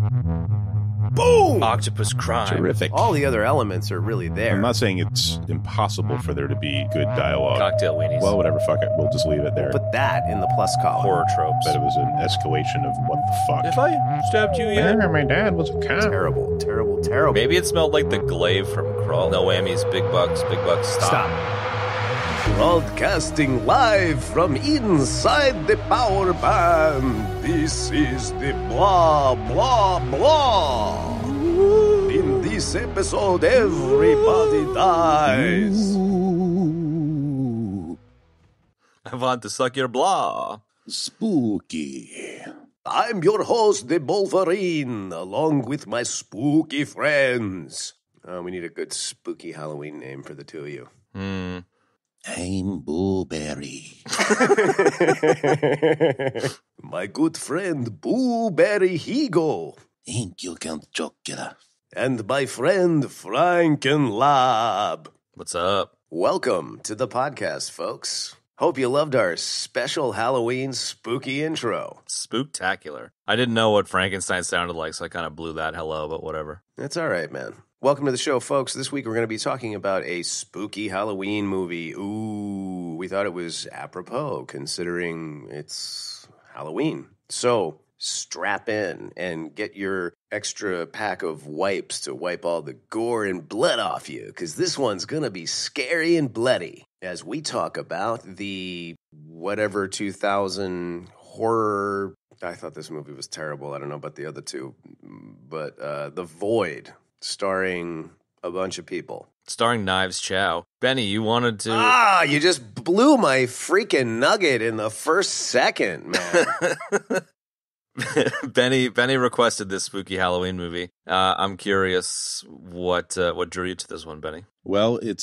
Boom! Octopus crime. Terrific. All the other elements are really there. I'm not saying it's impossible for there to be good dialogue. Cocktail weenies. Well, whatever, fuck it. We'll just leave it there. We'll put that in the plus column. Horror tropes. But it was an escalation of what the fuck. If I stabbed you yet? My dad was a cop. Terrible, terrible, terrible. Maybe it smelled like the glaive from Crawl. No whammies, big bucks, stop. Broadcasting live from inside the power band, this is the blah, blah, blah. In this episode, everybody dies. I want to suck your blah. Spooky. I'm your host, the Mohlverine, along with my spooky friends. We need a good spooky Halloween name for the two of you. I'm Blueberry. My good friend, Blueberry Higo. Thank you, Count Chocula. And my friend, Frankenlab. What's up? Welcome to the podcast, folks. Hope you loved our special Halloween spooky intro. Spooktacular. I didn't know what Frankenstein sounded like, so I kind of blew that hello, but whatever. That's all right, man. Welcome to the show, folks. This week we're going to be talking about a spooky Halloween movie. Ooh, we thought it was apropos considering it's Halloween. So strap in and get your extra pack of wipes to wipe all the gore and blood off you, because this one's going to be scary and bloody as we talk about the whatever 2000 horror. I thought this movie was terrible. I don't know about the other two, but The Void, starring a bunch of people. Starring Knives Chau. Benny, you wanted to... You just blew my freaking nugget in the first second, man. Benny requested this spooky Halloween movie. I'm curious what drew you to this one, Benny? Well, it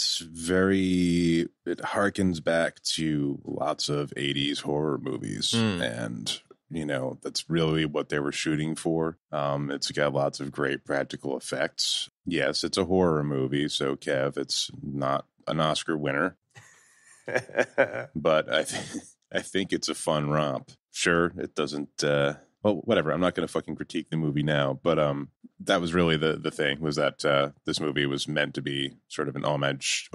harkens back to lots of 80s horror movies, and you know, that's really what they were shooting for. It's got lots of great practical effects. Yes, it's a horror movie, so Kev, it's not an Oscar winner. But I think it's a fun romp. Sure, it doesn't... well, whatever. I'm not going to fucking critique the movie now, but that was really the thing, was that this movie was meant to be sort of an homage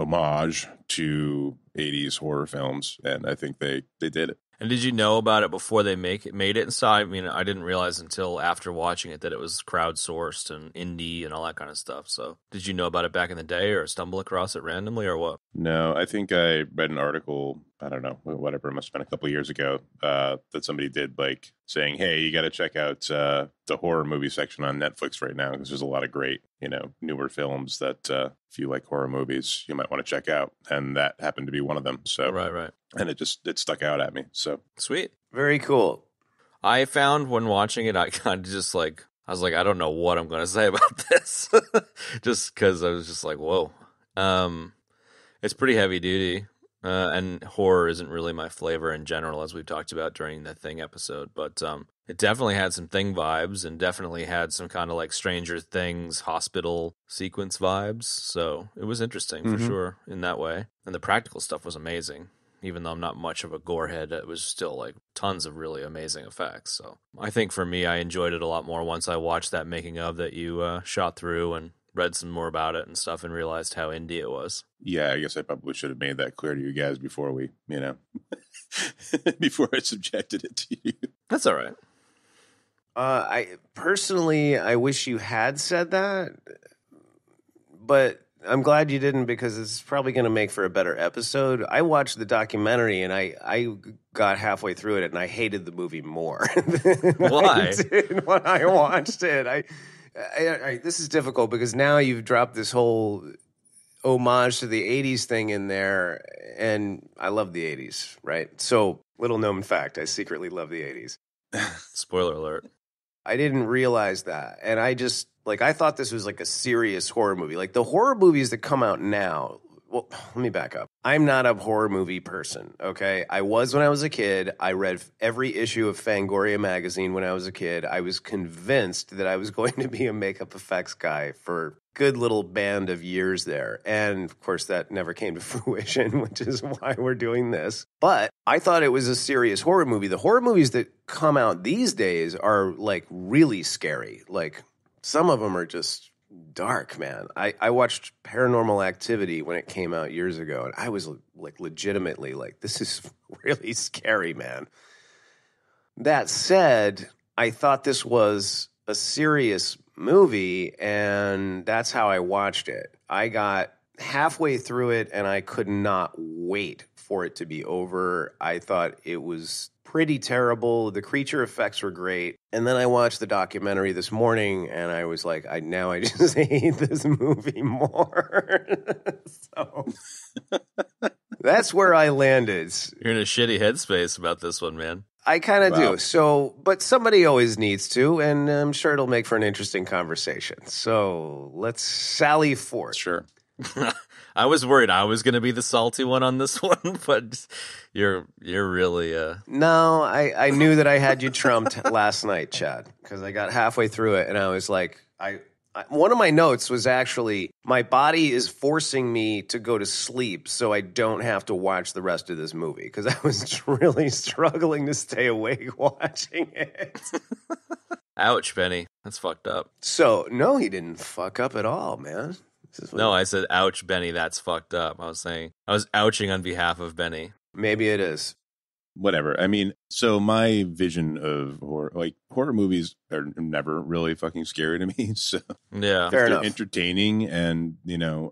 to 80s horror films, and I think they did it. And did you know about it before they made it and saw? I mean, I didn't realize until after watching it that it was crowdsourced and indie and all that kind of stuff. So did you know about it back in the day or stumble across it randomly or what? No, I think I read an article, I don't know, whatever, it must have been a couple of years ago, that somebody did, like, saying, hey, you got to check out the horror movie section on Netflix right now, because there's a lot of great, newer films that if you like horror movies, you might want to check out. And that happened to be one of them. So Right. And it stuck out at me. So sweet. Very cool. I found when watching it, I kind of just like, I was like, I don't know what I'm going to say about this. Just because I was just like, whoa. It's pretty heavy duty. And horror isn't really my flavor in general, as we've talked about during the Thing episode. But it definitely had some Thing vibes and definitely had some kind of like Stranger Things hospital sequence vibes. So it was interesting for sure in that way. And the practical stuff was amazing. Even though I'm not much of a gorehead, it was still like tons of really amazing effects. So I think for me, I enjoyed it a lot more once I watched that making of that you shot through and read some more about it and stuff and realized how indie it was. Yeah, I guess I probably should have made that clear to you guys before we, before I subjected it to you. That's all right. I wish you had said that, but I'm glad you didn't, because it's probably going to make for a better episode. I watched the documentary and I got halfway through it and I hated the movie more than Why? I did when I watched it. This is difficult because now you've dropped this whole homage to the 80s thing in there, and I love the 80s, right? So, little known fact, I secretly love the 80s. Spoiler alert. I didn't realize that, and I just, I thought this was like a serious horror movie. Like, the horror movies that come out now, well, let me back up. I'm not a horror movie person, okay? I was when I was a kid. I read every issue of Fangoria magazine when I was a kid. I was convinced that I was going to be a makeup effects guy for good little band of years there. And of course, that never came to fruition, which is why we're doing this. But I thought it was a serious horror movie. The horror movies that come out these days are like really scary. Like some of them are just dark, man. I watched Paranormal Activity when it came out years ago, and I was like legitimately like, this is really scary, man. That said, I thought this was a serious movie, and that's how I watched it. I got halfway through it, and I could not wait for it to be over. I thought it was pretty terrible. The creature effects were great. And then I watched the documentary this morning, and I was like, I just hate this movie more. So that's where I landed. You're in a shitty headspace about this one, man. I kind of do. So, but somebody always needs to, and I'm sure it'll make for an interesting conversation. So let's sally forth. Sure. I was worried I was going to be the salty one on this one, but you're really No, I knew that I had you trumped last night, Chad, because I got halfway through it and I was like, one of my notes was actually, my body is forcing me to go to sleep so I don't have to watch the rest of this movie, because I was really struggling to stay awake watching it. Ouch, Benny. That's fucked up. So, no, he didn't fuck up at all, man. No, I said, ouch, Benny, that's fucked up. I was ouching on behalf of Benny. Maybe it is. Whatever. I mean, so my vision of horror movies are never really fucking scary to me. So yeah, fair enough. They're entertaining, and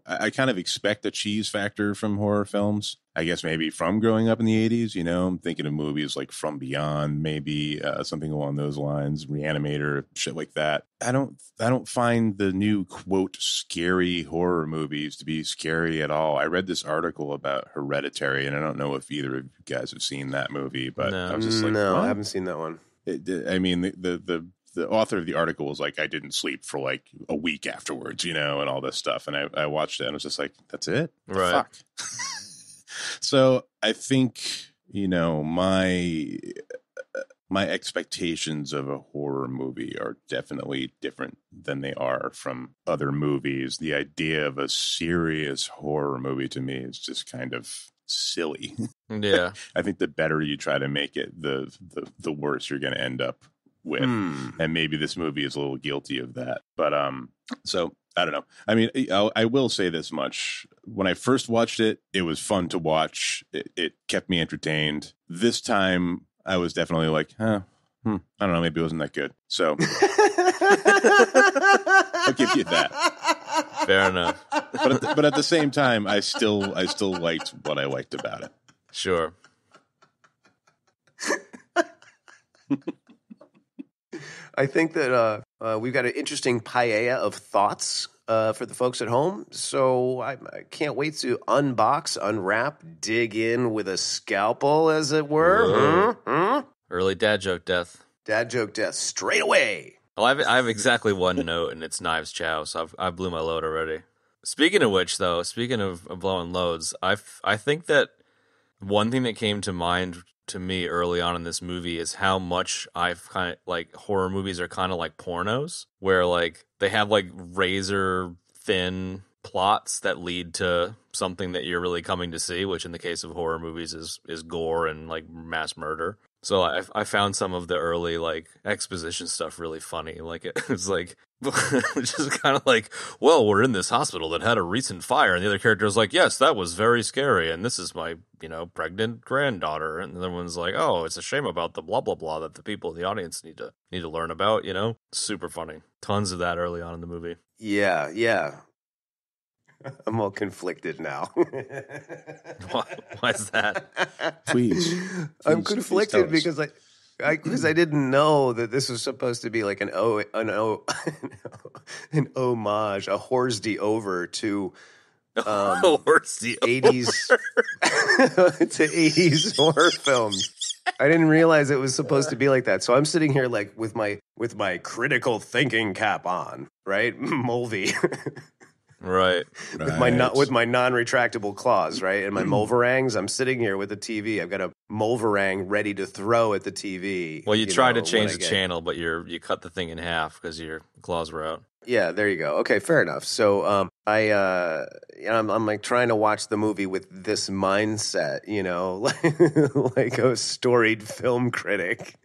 I kind of expect a cheese factor from horror films. I guess maybe from growing up in the 80s, I'm thinking of movies like From Beyond, maybe something along those lines, Re-Animator, shit like that. I don't find the new quote scary horror movies to be scary at all. I read this article about Hereditary, and I don't know if either of you guys have seen that movie, but no. I was just like, no, what? I haven't seen that one. I mean, the author of the article was like, I didn't sleep for like a week afterwards, and all this stuff. And I watched it and I was just like, that's it? Right. Fuck. So I think, my expectations of a horror movie are definitely different than they are from other movies. The idea of a serious horror movie to me is just kind of silly. Yeah. I think the better you try to make it, the worse you're going to end up with. And maybe this movie is a little guilty of that. But so I don't know. I mean, I will say this much. When I first watched it, it was fun to watch. It kept me entertained. This time, I was definitely like, I don't know, maybe it wasn't that good. So I'll give you that. Fair enough. But at the same time, I still liked what I liked about it. Sure. I think that we've got an interesting paella of thoughts for the folks at home. So I can't wait to unbox, unwrap, dig in with a scalpel, as it were. Early dad joke death. Dad joke death straight away. Well, I have exactly one note, and it's Knives Chau, so I blew my load already. Speaking of which, though, speaking of blowing loads, I think that one thing that came to mind to me early on in this movie is how much I've kind of like horror movies are kind of like pornos, where like they have like razor thin plots that lead to something that you're really coming to see, which in the case of horror movies is gore and like mass murder. So I found some of the early like exposition stuff really funny. Like it was like just kind of like, well, we're in this hospital that had a recent fire, and the other character was like, yes, that was very scary, and this is my pregnant granddaughter, and the other one's like, oh, it's a shame about the blah blah blah that the people in the audience need to learn about. Super funny. Tons of that early on in the movie. Yeah. I'm all conflicted now. Why is that? Please. I'm conflicted because I didn't know that this was supposed to be like an homage, a Hors d'oeuvre to Hors d'oeuvre. 80s to 80s horror films. I didn't realize it was supposed to be like that. So I'm sitting here like with my critical thinking cap on, right? Mulvey. Right. With my non-retractable claws, right? And my Mohlverines, I'm sitting here with the TV. I've got Mohlverine ready to throw at the TV. Well, you tried to change the channel, but you cut the thing in half because your claws were out. Yeah, there you go. Okay, fair enough. So I'm like trying to watch the movie with this mindset, like a storied film critic.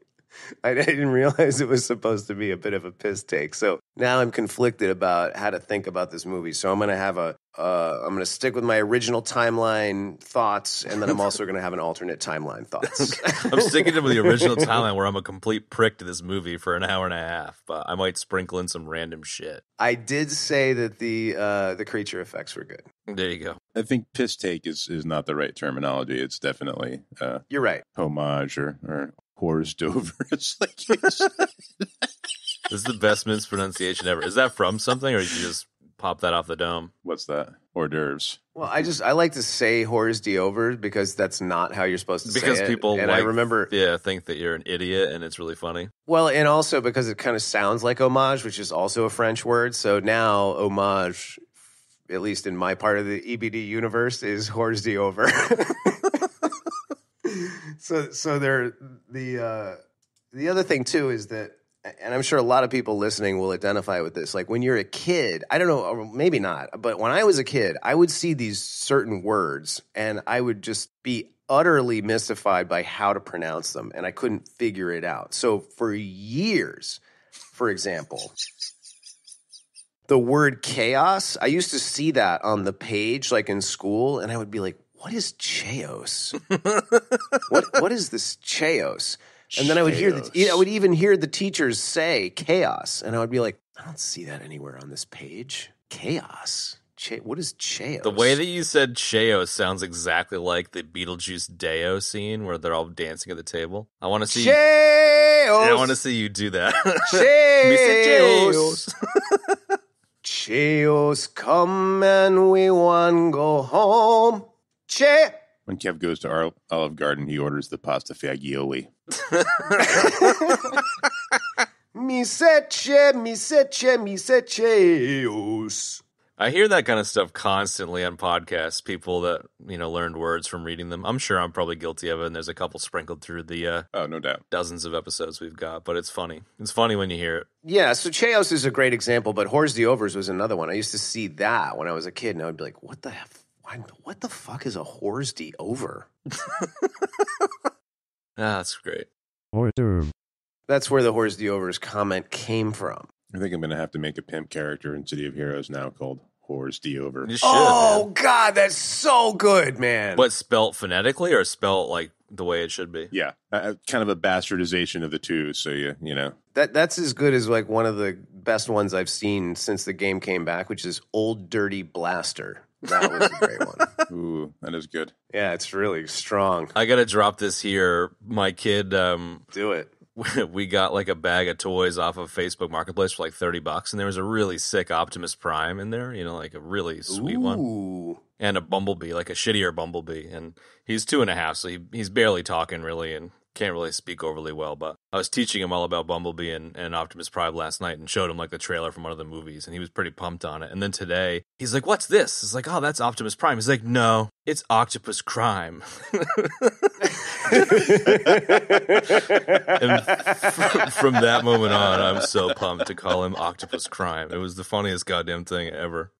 I didn't realize it was supposed to be a bit of a piss take. So now I'm conflicted about how to think about this movie. So I'm going to have I'm going to stick with my original timeline thoughts, and then I'm also going to have an alternate timeline thoughts. I'm sticking with the original timeline where I'm a complete prick to this movie for an hour and a half, but I might sprinkle in some random shit. I did say that the creature effects were good. There you go. I think piss take is not the right terminology. It's definitely You're right. Homage or Hors d'oeuvre. It's like you said. This is the best mispronunciation ever. Is that from something, or did you just pop that off the dome? What's that? Hors d'oeuvres. Well, I like to say Hors d'oeuvre because that's not how you're supposed to say it. Because people and I remember, think that you're an idiot, and it's really funny. Well, and also because it kind of sounds like homage, which is also a French word. So now homage, at least in my part of the EBD universe, is Hors d'oeuvre. So there, the other thing too is that, and I'm sure a lot of people listening will identify with this. Like when you're a kid, I don't know, or maybe not, but when I was a kid, I would see these certain words and I would just be utterly mystified by how to pronounce them, and I couldn't figure it out. So for years, for example, the word chaos, I used to see that on the page, like in school, and I would be like, what is chaos? What is this chaos? And then I would I would even hear the teachers say chaos, and I would be like, I don't see that anywhere on this page. Chaos. What is chaos? The way that you said chaos sounds exactly like the Beetlejuice Day-o scene where they're all dancing at the table. I want to see chaos. I want to see you do that. Chaos. Chaos, come and we want go home. When Kev goes to Olive Garden, he orders the pasta fagioli. Mi se chaos. I hear that kind of stuff constantly on podcasts, people that, learned words from reading them. I'm sure I'm probably guilty of it, and there's a couple sprinkled through the oh, no doubt, dozens of episodes we've got, but it's funny. It's funny when you hear it. Yeah, so chaos is a great example, but Hors d'oeuvres was another one. I used to see that when I was a kid, and I would be like, what the fuck is a Hors d'oeuvre? That's great. Hors d'oeuvre. That's where the Hors d'oeuvres comment came from. I think I'm going to have to make a pimp character in City of Heroes now called Hors d'oeuvre. You should, oh, man. God, that's so good, man. But spelt phonetically or spelt like the way it should be? Yeah, kind of a bastardization of the two, so you know. That's as good as like one of the best ones I've seen since the game came back, which is Old Dirty Blaster. That was a great one. Ooh, that is good. Yeah, it's really strong. I got to drop this here. My kid... Do it. We got like a bag of toys off of Facebook Marketplace for like $30, and there was a really sick Optimus Prime in there, like a really sweet one. And a Bumblebee, like a shittier Bumblebee. And he's 2.5, so he's barely talking really and can't really speak overly well. But I was teaching him all about Bumblebee and Optimus Prime last night and showed him like the trailer from one of the movies, and he was pretty pumped on it. And then today, he's like, "What's this?" It's like, "Oh, that's Optimus Prime." He's like, "No, it's Octopus Crime." And from that moment on, I'm so pumped to call him Octopus Crime. It was the funniest goddamn thing ever.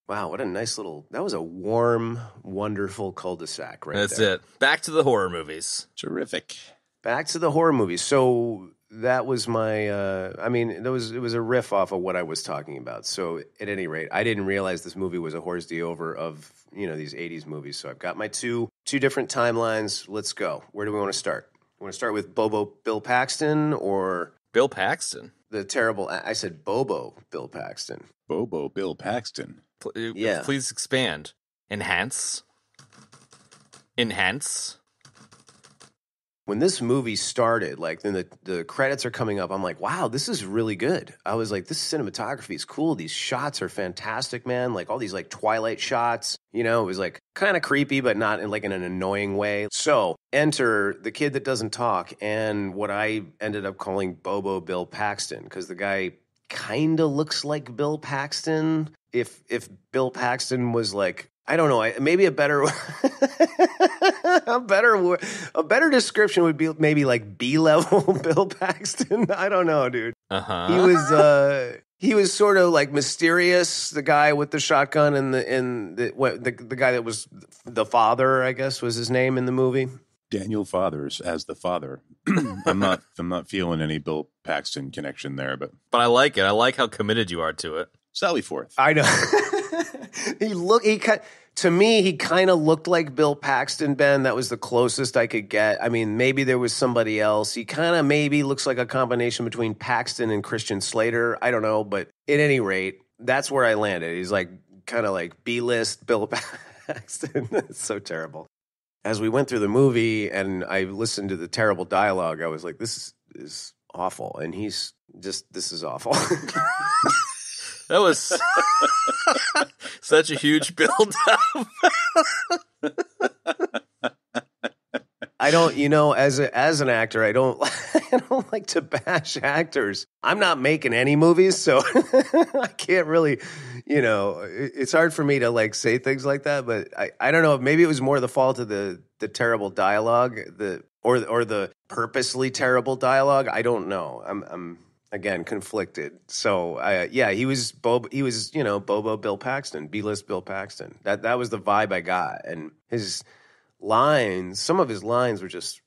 Wow, what a nice that was a warm, wonderful cul-de-sac right there. That's it. Back to the horror movies. Terrific. Back to the horror movies. So that was my, it was a riff off of what I was talking about. So at any rate, I didn't realize this movie was a Hors d'oeuvre of, these 80s movies. So I've got my two different timelines. Let's go. Where do we want to start? You want to start with Bill Paxton or... Bill Paxton? The terrible... I said Bill Paxton. Bill Paxton. Yeah. Please expand. Enhance. When this movie started, like then the credits are coming up, I'm like, wow, this is really good. I was like, this cinematography is cool. These shots are fantastic, man. Like all these like Twilight shots, it was like kind of creepy, but not in an annoying way. So enter the kid that doesn't talk and what I ended up calling Bill Paxton, because the guy kind of looks like Bill Paxton. If Bill Paxton was like I don't know. Maybe a better a better description would be maybe like B-level Bill Paxton. I don't know, dude. He was sort of like mysterious, the guy with the shotgun and the guy that was the father, I guess was his name in the movie. Daniel Fathers as the father. I'm not feeling any Bill Paxton connection there, but I like it. I like how committed you are to it. Sally Forth. I know. To me, he kind of looked like Bill Paxton, Ben. That was the closest I could get. I mean, maybe there was somebody else. He kind of maybe looks like a combination between Paxton and Christian Slater. I don't know, but at any rate, that's where I landed. He's like kind of like B-list Bill Paxton. It's so terrible. As we went through the movie and I listened to the terrible dialogue, I was like, this is awful. And he's just, this is awful. That was such a huge build-up. I don't, as an actor, I don't like to bash actors. I'm not making any movies, so I can't really, it's hard for me to like say things like that. But I don't know. Maybe it was more the fault of the terrible dialogue, or the purposely terrible dialogue. I don't know. I'm again conflicted. So he was Bobo Bill Paxton, B-list Bill Paxton. That was the vibe I got, and his lines, some of his lines were just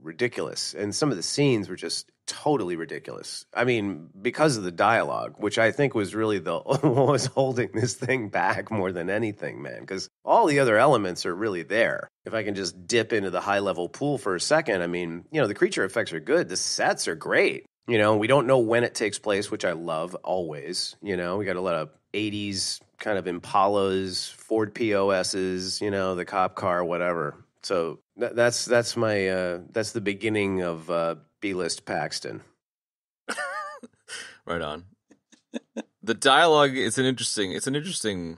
ridiculous, and some of the scenes were just totally ridiculous. I mean, because of the dialogue, which I think was really what was holding this thing back more than anything, man, because all the other elements are really there. If I can just dip into the high-level pool for a second, I mean, the creature effects are good. The sets are great. We don't know when it takes place, which I love always. We got a lot of 80s kind of Impalas, Ford POSs, the cop car, whatever. So that's the beginning of B-list Paxton. Right on. The dialogue is an interesting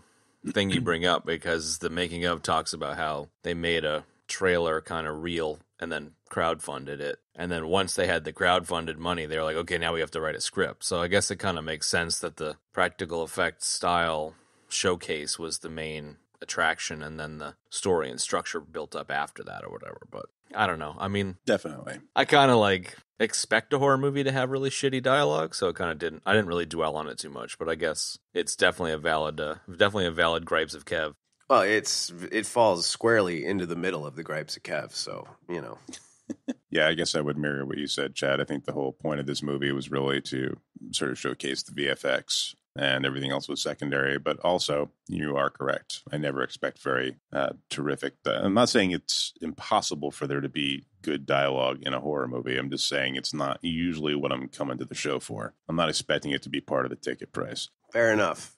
thing you bring up, because the making of talks about how they made a trailer kind of real and then crowdfunded it. And then once they had the crowdfunded money, they were like, okay, now we have to write a script. So I guess it kind of makes sense that the practical effects style showcase was the main attraction, and then the story and structure built up after that or whatever. But I don't know. I mean, definitely. I kind of like expect a horror movie to have really shitty dialogue, so I didn't really dwell on it too much, but I guess it's definitely a valid gripes of Kev. Well, it falls squarely into the middle of the gripes of Kev, so, Yeah, I guess I would mirror what you said, Chad. I think the whole point of this movie was really to sort of showcase the VFX, and everything else was secondary. But also, you are correct. I never expect very terrific. I'm not saying it's impossible for there to be good dialogue in a horror movie. I'm just saying it's not usually what I'm coming to the show for. I'm not expecting it to be part of the ticket price. Fair enough.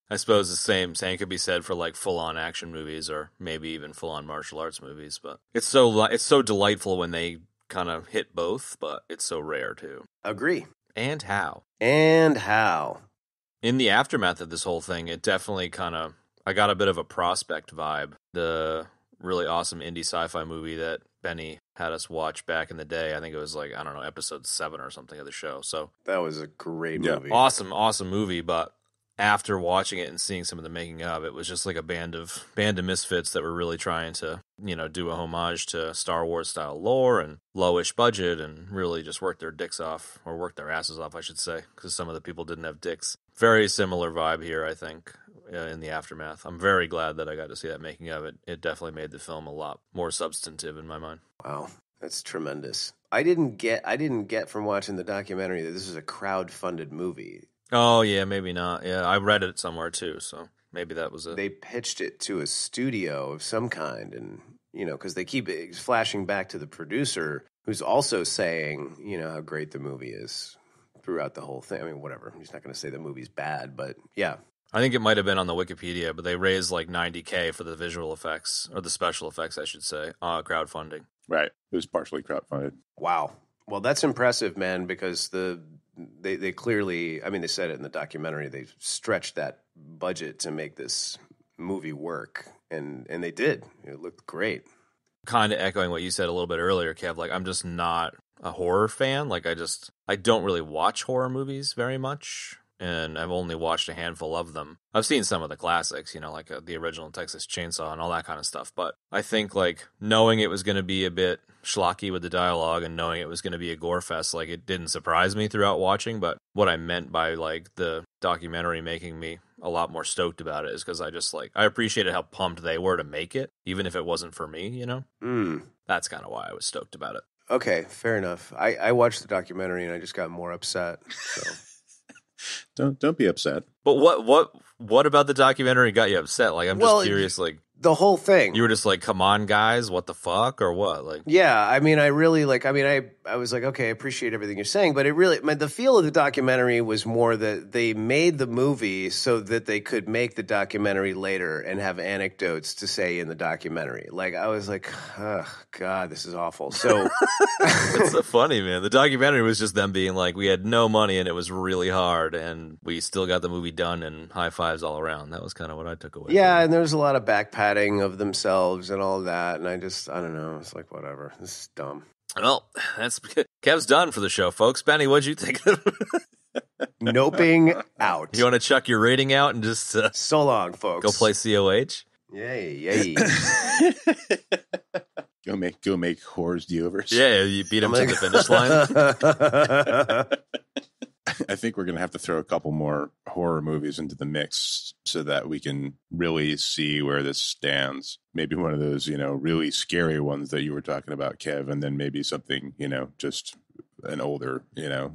I suppose the same could be said for like full-on action movies, or maybe even full-on martial arts movies. But it's so delightful when they kind of hit both, but it's so rare too. Agree. And how? In the aftermath of this whole thing, it definitely I got a bit of a Prospect vibe. The really awesome indie sci-fi movie that Benny had us watch back in the day. I think it was like, I don't know, episode 7 or something of the show. So that was a great movie. Awesome movie, but after watching it and seeing some of the making of, it was just like a band of misfits that were really trying to, do a homage to Star Wars style lore and lowish budget, and really just work their asses off, I should say, because some of the people didn't have dicks. Very similar vibe here, I think, in the aftermath. I'm very glad that I got to see that making of it. It definitely made the film a lot more substantive in my mind. Wow, that's tremendous. I didn't get from watching the documentary that this is a crowd-funded movie. Oh, yeah, maybe not. Yeah, I read it somewhere, too, so maybe that was it. They pitched it to a studio of some kind, and, because they keep flashing back to the producer, who's also saying, how great the movie is throughout the whole thing. I mean, whatever. He's not going to say the movie's bad, but yeah. I think it might have been on the Wikipedia, but they raised like $90K for the visual effects, or the special effects, I should say, crowdfunding. Right. It was partially crowdfunded. Wow. Well, that's impressive, man, because they clearly, I mean, they said it in the documentary, they stretched that budget to make this movie work, and they did. It looked great. Kind of echoing what you said a little bit earlier, Kev, like I'm just not a horror fan. Like I don't really watch horror movies very much. and I've only watched a handful of them. I've seen some of the classics, like the original Texas Chainsaw and all that kind of stuff, but I think, like, knowing it was going to be a bit schlocky with the dialogue and knowing it was going to be a gore fest, like, it didn't surprise me throughout watching, but what I meant by, like, the documentary making me a lot more stoked about it is because I appreciated how pumped they were to make it, even if it wasn't for me, That's kind of why I was stoked about it. Okay, fair enough. I watched the documentary and I just got more upset. So Don't be upset. But what about the documentary got you upset? Like, I'm just curious, like, the whole thing. You were just like, come on, guys, what the fuck, or what? Like, yeah, I mean, I really I was like, okay, I appreciate everything you're saying, but the feel of the documentary was more that they made the movie so that they could make the documentary later and have anecdotes to say in the documentary. Like, I was like, oh, God, this is awful. So it's so funny, man. The documentary was just them being like, we had no money and it was really hard, and we still got the movie done, and high fives all around. That was kind of what I took away. Yeah, and there was a lot of backpatting of themselves and all that, and I don't know. It's like, whatever. This is dumb. Well, that's Kev's done for the show, folks. Benny, what'd you think? Noping out. You want to chuck your rating out and just so long, folks. Go play COH? Yay. Go make Hors do-overs. Yeah, you beat him to the finish line. I think we're going to have to throw a couple more horror movies into the mix so that we can really see where this stands. Maybe one of those, really scary ones that you were talking about, Kev, and then maybe something, just an older,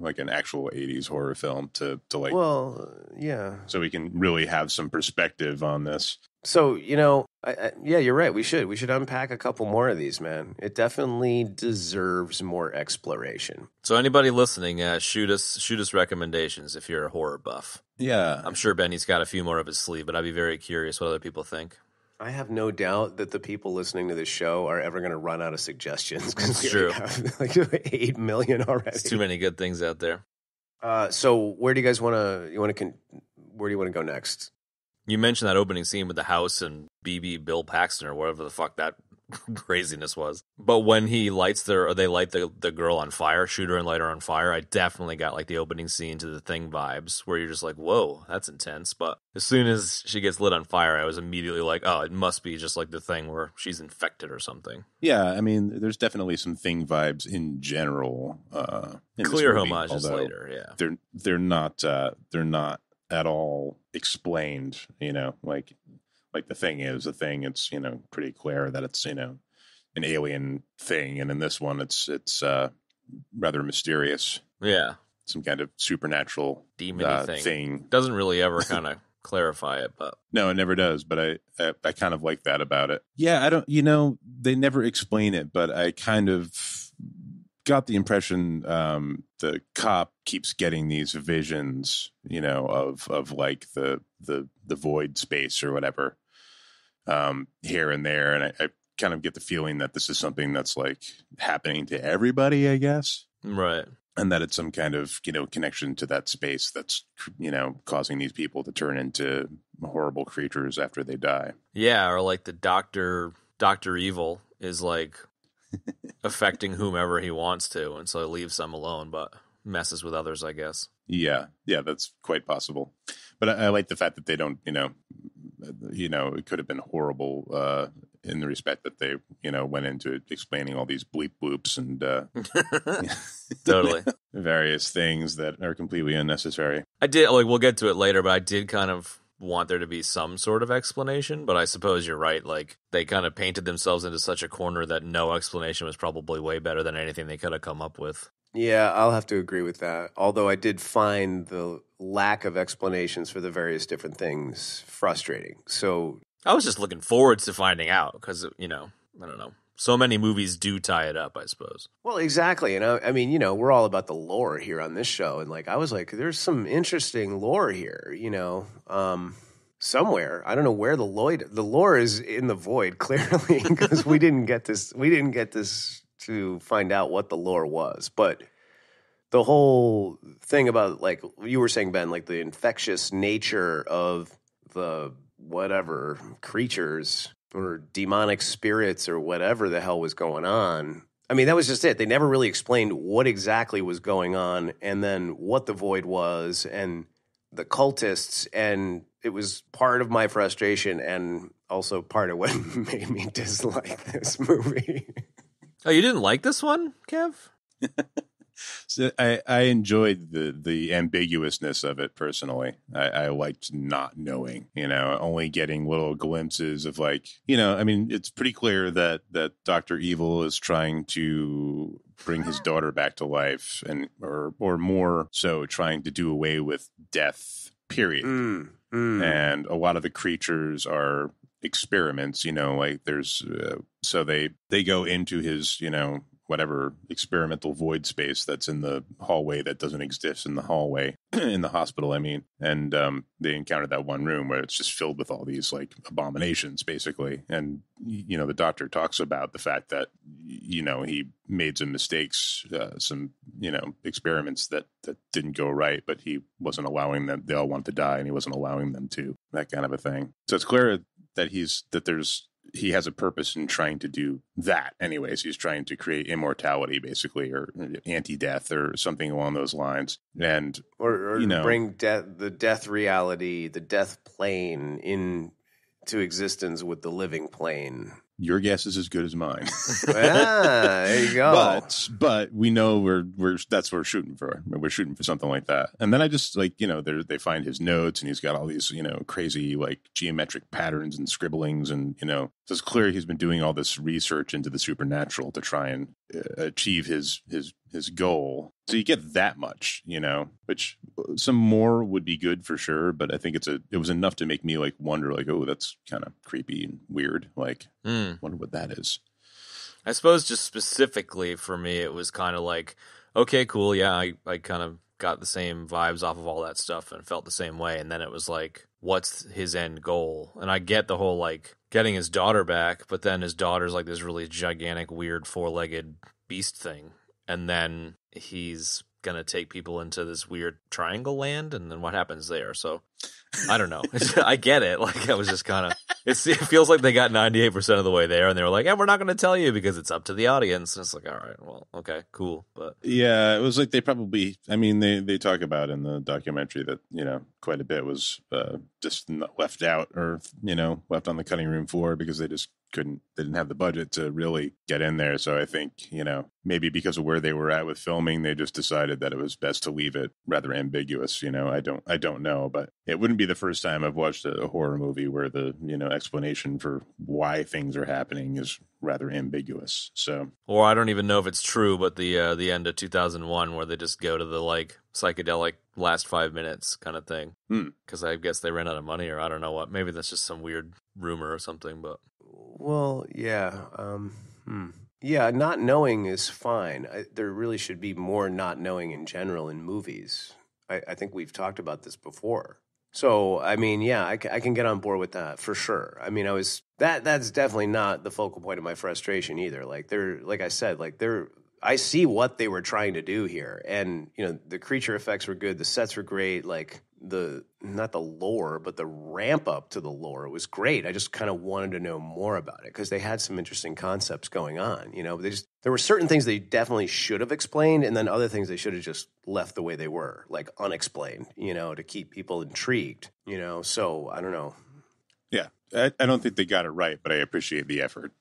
like an actual 80s horror film to like. Well, yeah. So we can really have some perspective on this. So, yeah, you're right. We should unpack a couple more of these, man. It definitely deserves more exploration. So anybody listening, shoot us recommendations if you're a horror buff. Yeah. I'm sure Benny's got a few more up his sleeve, but I'd be very curious what other people think. I have no doubt that the people listening to this show are ever going to run out of suggestions. It's true. Have like 8 million already. There's too many good things out there. So where do you guys want to, where do you want to go next? You mentioned that opening scene with the house and BB Bill Paxton or whatever the fuck that craziness was. But when they light the girl on fire, shoot her and light her on fire, I definitely got like the opening scene to The Thing vibes where you're just like, whoa, that's intense. But as soon as she gets lit on fire, I was immediately like, oh, it must be just like The Thing where she's infected or something. Yeah, I mean, there's definitely some Thing vibes in general. In Clear movie, homages later, yeah. They're not at all explained, like The Thing is a thing. It's, pretty clear that it's, an alien thing. And in this one, it's rather mysterious. Yeah. Some kind of supernatural demon thing. Doesn't really ever kind of clarify it, but no, it never does. But I kind of like that about it. Yeah. I don't, they never explain it, but I kind of got the impression the cop keeps getting these visions, of like the void space or whatever, here and there. And I kind of get the feeling that this is something that's like happening to everybody, I guess. Right. And that it's some kind of, connection to that space that's, causing these people to turn into horrible creatures after they die. Yeah. Or like the Dr. Evil is like affecting whomever he wants to, and so he leaves some alone, but messes with others, I guess. Yeah, that's quite possible. But I like the fact that they don't, it could have been horrible in the respect that they, went into explaining all these bleep bloops and totally various things that are completely unnecessary. I did, we'll get to it later, but I did kind of want there to be some sort of explanation, but I suppose you're right. Like, they kind of painted themselves into such a corner that no explanation was probably way better than anything they could have come up with. Yeah, I'll have to agree with that. Although I did find the lack of explanations for the various different things frustrating. So I was just looking forward to finding out because, I don't know. So many movies do tie it up, I suppose. Well, exactly. And I mean, we're all about the lore here on this show. And I was like, there's some interesting lore here, somewhere. I don't know where the lore is in the void, clearly, because we didn't get this to find out what the lore was. But the whole thing about, like you were saying, Ben, like the infectious nature of the whatever creatures or demonic spirits or whatever the hell was going on. I mean, that was just it. They never really explained what exactly was going on and then what the void was and the cultists, and it was part of my frustration and also part of what made me dislike this movie. Oh, you didn't like this one, Kev? So I enjoyed the ambiguousness of it personally. I liked not knowing, only getting little glimpses of like, I mean, it's pretty clear that Dr. Evil is trying to bring his daughter back to life and or more so trying to do away with death, period. And a lot of the creatures are experiments, like there's so they go into his, whatever experimental void space that's in the hallway that doesn't exist in the hallway in the hospital, I mean. And they encounter that one room where it's just filled with all these like abominations, basically. And, the doctor talks about the fact that, he made some mistakes, some, experiments that didn't go right, but he wasn't allowing them. They all want to die and he wasn't allowing them to, that kind of a thing. So it's clear that he has a purpose in trying to do that anyways. He's trying to create immortality, basically, or anti-death or something along those lines. And or bring the death reality, the death plane into existence with the living plane. Your guess is as good as mine. There you go. But we know that's what we're shooting for. We're shooting for something like that. And then I just like, they find his notes and he's got all these, crazy like geometric patterns and scribblings. And, so it's clear he's been doing all this research into the supernatural to try and achieve his goal. So you get that much, which some more would be good for sure. But I think it was enough to make me like wonder like, oh, that's kind of creepy and weird. Like, wonder what that is. I suppose just specifically for me, it was kind of like, okay, cool. Yeah, I kind of got the same vibes off of all that stuff and felt the same way. And then it was like, what's his end goal? And I get the whole like getting his daughter back, but then his daughter's like this really gigantic, weird, four-legged beast thing. And then he's going to take people into this weird triangle land. And then what happens there? So I don't know. I get it. Like I was just kind of, it feels like they got 98% of the way there and they were like, we're not going to tell you because it's up to the audience. And it's like, all right, well, okay, cool. But yeah, it was like they probably, I mean, they talk about in the documentary that, quite a bit was just left out or, left on the cutting room floor because they didn't have the budget to really get in there. So I think, maybe because of where they were at with filming, they just decided that it was best to leave it rather ambiguous. I don't know, but it wouldn't be the first time I've watched a horror movie where the, explanation for why things are happening is rather ambiguous. So, or I don't even know if it's true, but the end of 2001 where they just go to the like psychedelic last 5 minutes kind of thing. Because I guess they ran out of money or I don't know what. Maybe that's just some weird rumor or something, but. Well, yeah. Yeah, not knowing is fine. There really should be more not knowing in general in movies. I think we've talked about this before. So, I mean, yeah, I can get on board with that for sure. I mean, that's definitely not the focal point of my frustration either. Like I see what they were trying to do here. And, the creature effects were good. The sets were great. Like not the lore, but the ramp up to the lore was great. I just kind of wanted to know more about it because they had some interesting concepts going on. There were certain things they definitely should have explained, and then other things they should have just left the way they were, like unexplained, to keep people intrigued, so I don't know. Yeah. I don't think they got it right, but I appreciate the effort.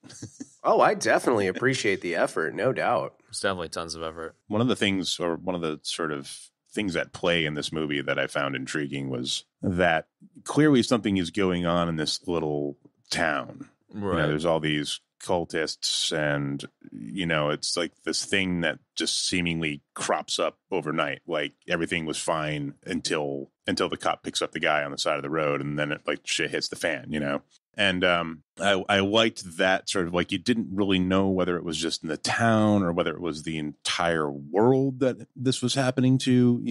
Oh, I definitely appreciate the effort, no doubt. It's definitely tons of effort. One of the things, or one of the sort of things at play in this movie that I found intriguing was that clearly something is going on in this little town. Right. There's all these cultists and, it's like this thing that just seemingly crops up overnight. Like everything was fine until the cop picks up the guy on the side of the road and then it like shit hits the fan, And I liked that sort of like you didn't really know whether it was just in the town or whether it was the entire world that this was happening to,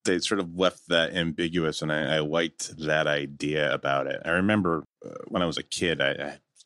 They sort of left that ambiguous and I liked that idea about it. I remember when I was a kid,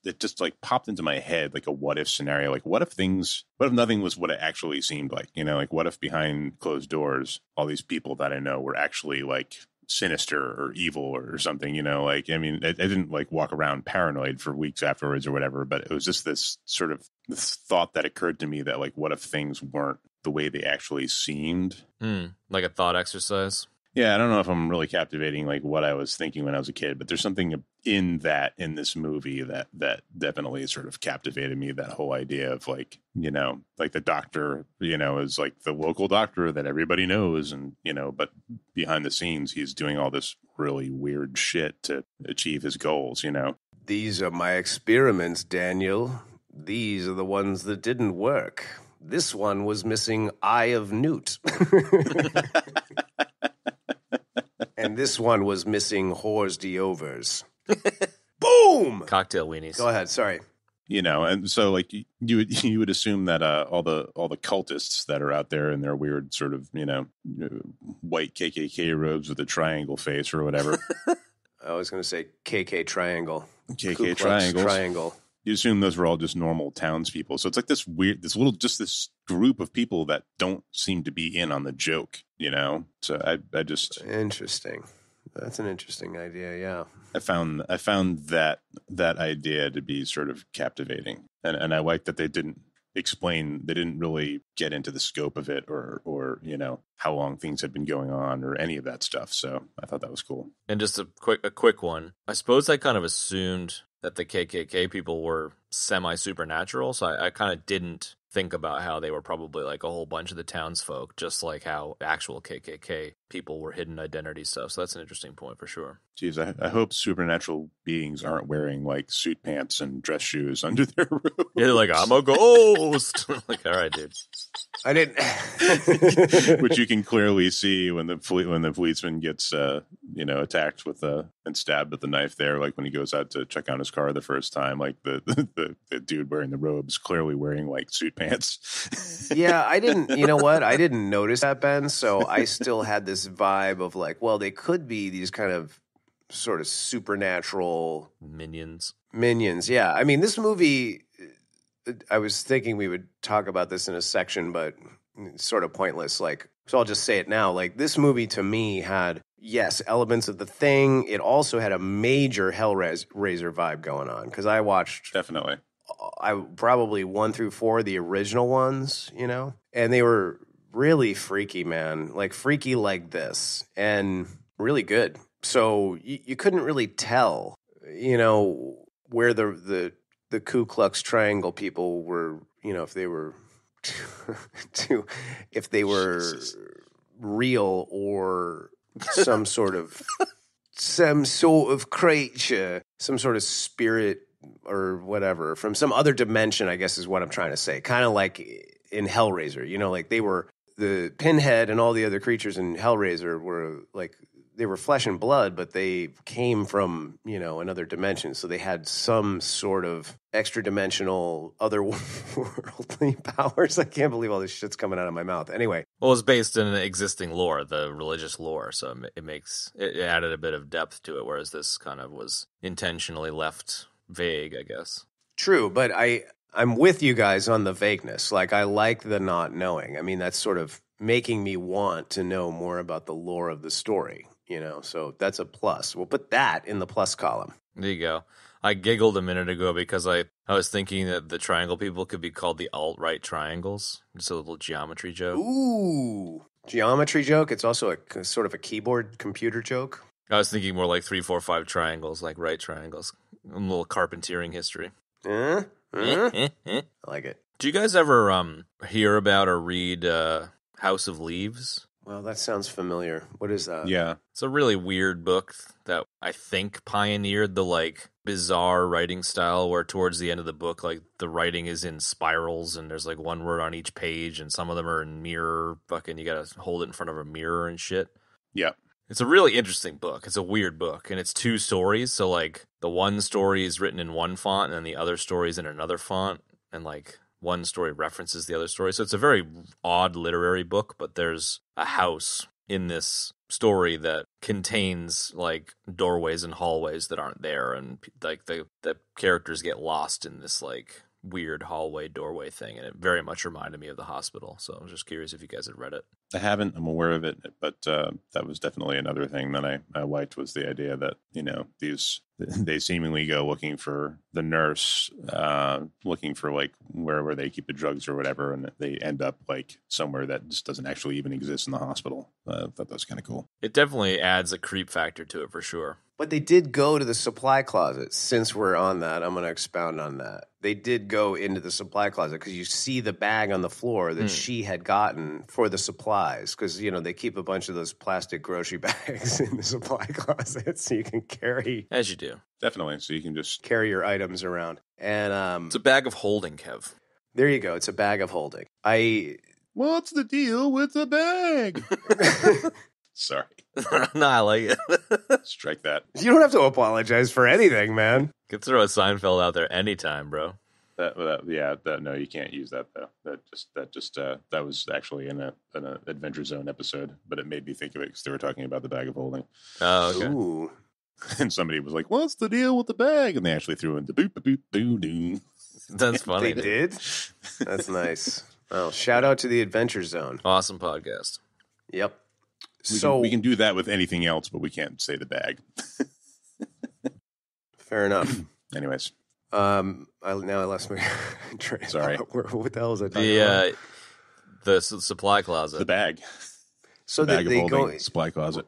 it just like popped into my head like a what if scenario. Like what if nothing was what it actually seemed like, like what if behind closed doors, all these people that I know were actually like sinister or evil or something, like, I mean, I didn't like walk around paranoid for weeks afterwards or whatever, but it was just this sort of this thought that occurred to me that like, what if things weren't the way they actually seemed? Like a thought exercise. Yeah, I don't know if I'm really captivating like what I was thinking when I was a kid, but there's something in this movie that definitely sort of captivated me. That whole idea of like, like the doctor, is like the local doctor that everybody knows, and but behind the scenes he's doing all this really weird shit to achieve his goals. These are my experiments, Daniel. These are the ones that didn't work. This one was missing Eye of Newt. And this one was missing Hors d'oeuvres. Boom! Cocktail weenies. Go ahead, sorry. And so like you would assume that all the cultists that are out there in their weird sort of white KKK robes with a triangle face or whatever. I was going to say KK triangle. KK triangle. You assume those were all just normal townspeople. So it's like this group of people that don't seem to be in on the joke, So I just interesting. That's an interesting idea. Yeah, I found that idea to be sort of captivating, and I like that they didn't really get into the scope of it or how long things had been going on or any of that stuff. So I thought that was cool. And just a quick one. I suppose I kind of assumed that the KKK people were semi-supernatural, so I kind of didn't think about how they were probably like a whole bunch of the townsfolk, just like how actual KKK people were hidden identity stuff. So that's an interesting point for sure. Geez, I hope supernatural beings aren't wearing like suit pants and dress shoes under their robes. Yeah, like, I'm a ghost. Like, all right, dude. I didn't. Which you can clearly see when the policeman gets attacked with and stabbed with the knife there, like when he goes out to check on his car the first time, like the dude wearing the robe is clearly wearing like suit pants. Yeah, I didn't. You know what? I didn't notice that, Ben. So I still had this vibe of like, well, they could be these kind of sort of supernatural minions. Yeah, I mean, this movie. I was thinking we would talk about this in a section, but it's sort of pointless. Like, so I'll just say it now. Like, this movie to me had, yes, elements of The Thing. It also had a major Hellraiser vibe going on because I watched definitely. I probably 1 through 4, the original ones, and they were really freaky, man. Like freaky like this, and really good. So you couldn't really tell, where the Ku Klux Triangle people were, if they were real or some sort of creature, some sort of spirit or whatever from some other dimension, I guess is what I'm trying to say. Kind of like in Hellraiser, like they were the Pinhead and all the other creatures in Hellraiser were like, they were flesh and blood, but they came from, another dimension. So they had some sort of extra dimensional, otherworldly powers. I can't believe all this shit's coming out of my mouth. Anyway. Well, it's based in an existing lore, the religious lore. So it added a bit of depth to it, whereas this kind of was intentionally left vague, I guess. True, but I'm with you guys on the vagueness. Like, I like the not knowing. I mean, that's sort of making me want to know more about the lore of the story. So that's a plus. We'll put that in the plus column. There you go. I giggled a minute ago because I was thinking that the triangle people could be called the alt-right triangles. Just a little geometry joke. Ooh, geometry joke. It's also a sort of a keyboard computer joke. I was thinking more like 3, 4, 5 triangles, like right triangles. A little carpentering history. I like it. Do you guys ever hear about or read House of Leaves? Well, that sounds familiar. What is that? Yeah. It's a really weird book that I think pioneered the like bizarre writing style where towards the end of the book, like the writing is in spirals and there's like one word on each page and some of them are in mirror. Fucking you gotta hold it in front of a mirror and shit. Yeah. It's a really interesting book. It's a weird book and it's 2 stories. So like the one story is written in one font and then the other story is in another font and like one story references the other story. So it's a very odd literary book, but there's a house in this story that contains like doorways and hallways that aren't there. And like the characters get lost in this like weird hallway doorway thing. And it very much reminded me of The Hospital. So I was just curious if you guys had read it. I haven't. I'm aware of it, but that was definitely another thing that I liked was the idea that they seemingly go looking for the nurse, looking for like wherever they keep the drugs or whatever, and they end up like somewhere that just doesn't actually even exist in the hospital. I thought that was kind of cool. It definitely adds a creep factor to it for sure. But they did go to the supply closet. Since we're on that, I'm going to expound on that. They did go into the supply closet because you see the bag on the floor that she had gotten for the supplies. Because, they keep a bunch of those plastic grocery bags in the supply closet so you can carry. As you do. Definitely. So you can just carry your items around. And it's a bag of holding, Kev. There you go. It's a bag of holding. What's the deal with the bag? Sorry. No, I like it. Strike that. You don't have to apologize for anything, man. Could throw a Seinfeld out there anytime, bro. No, you can't use that though. That was actually in an Adventure Zone episode, but it made me think of it because they were talking about the bag of holding. Oh, okay. Ooh. And somebody was like, "What's the deal with the bag?" And they actually threw in the boop boop boop doo. That's funny. They did? That's nice. Oh, shout out to the Adventure Zone. Awesome podcast. Yep. We can do that with anything else, but we can't say the bag. Fair enough. Anyways. I lost my train. Sorry. What the hell was I talking about? The supply closet. The bag. So the bag they of holding, go supply closet.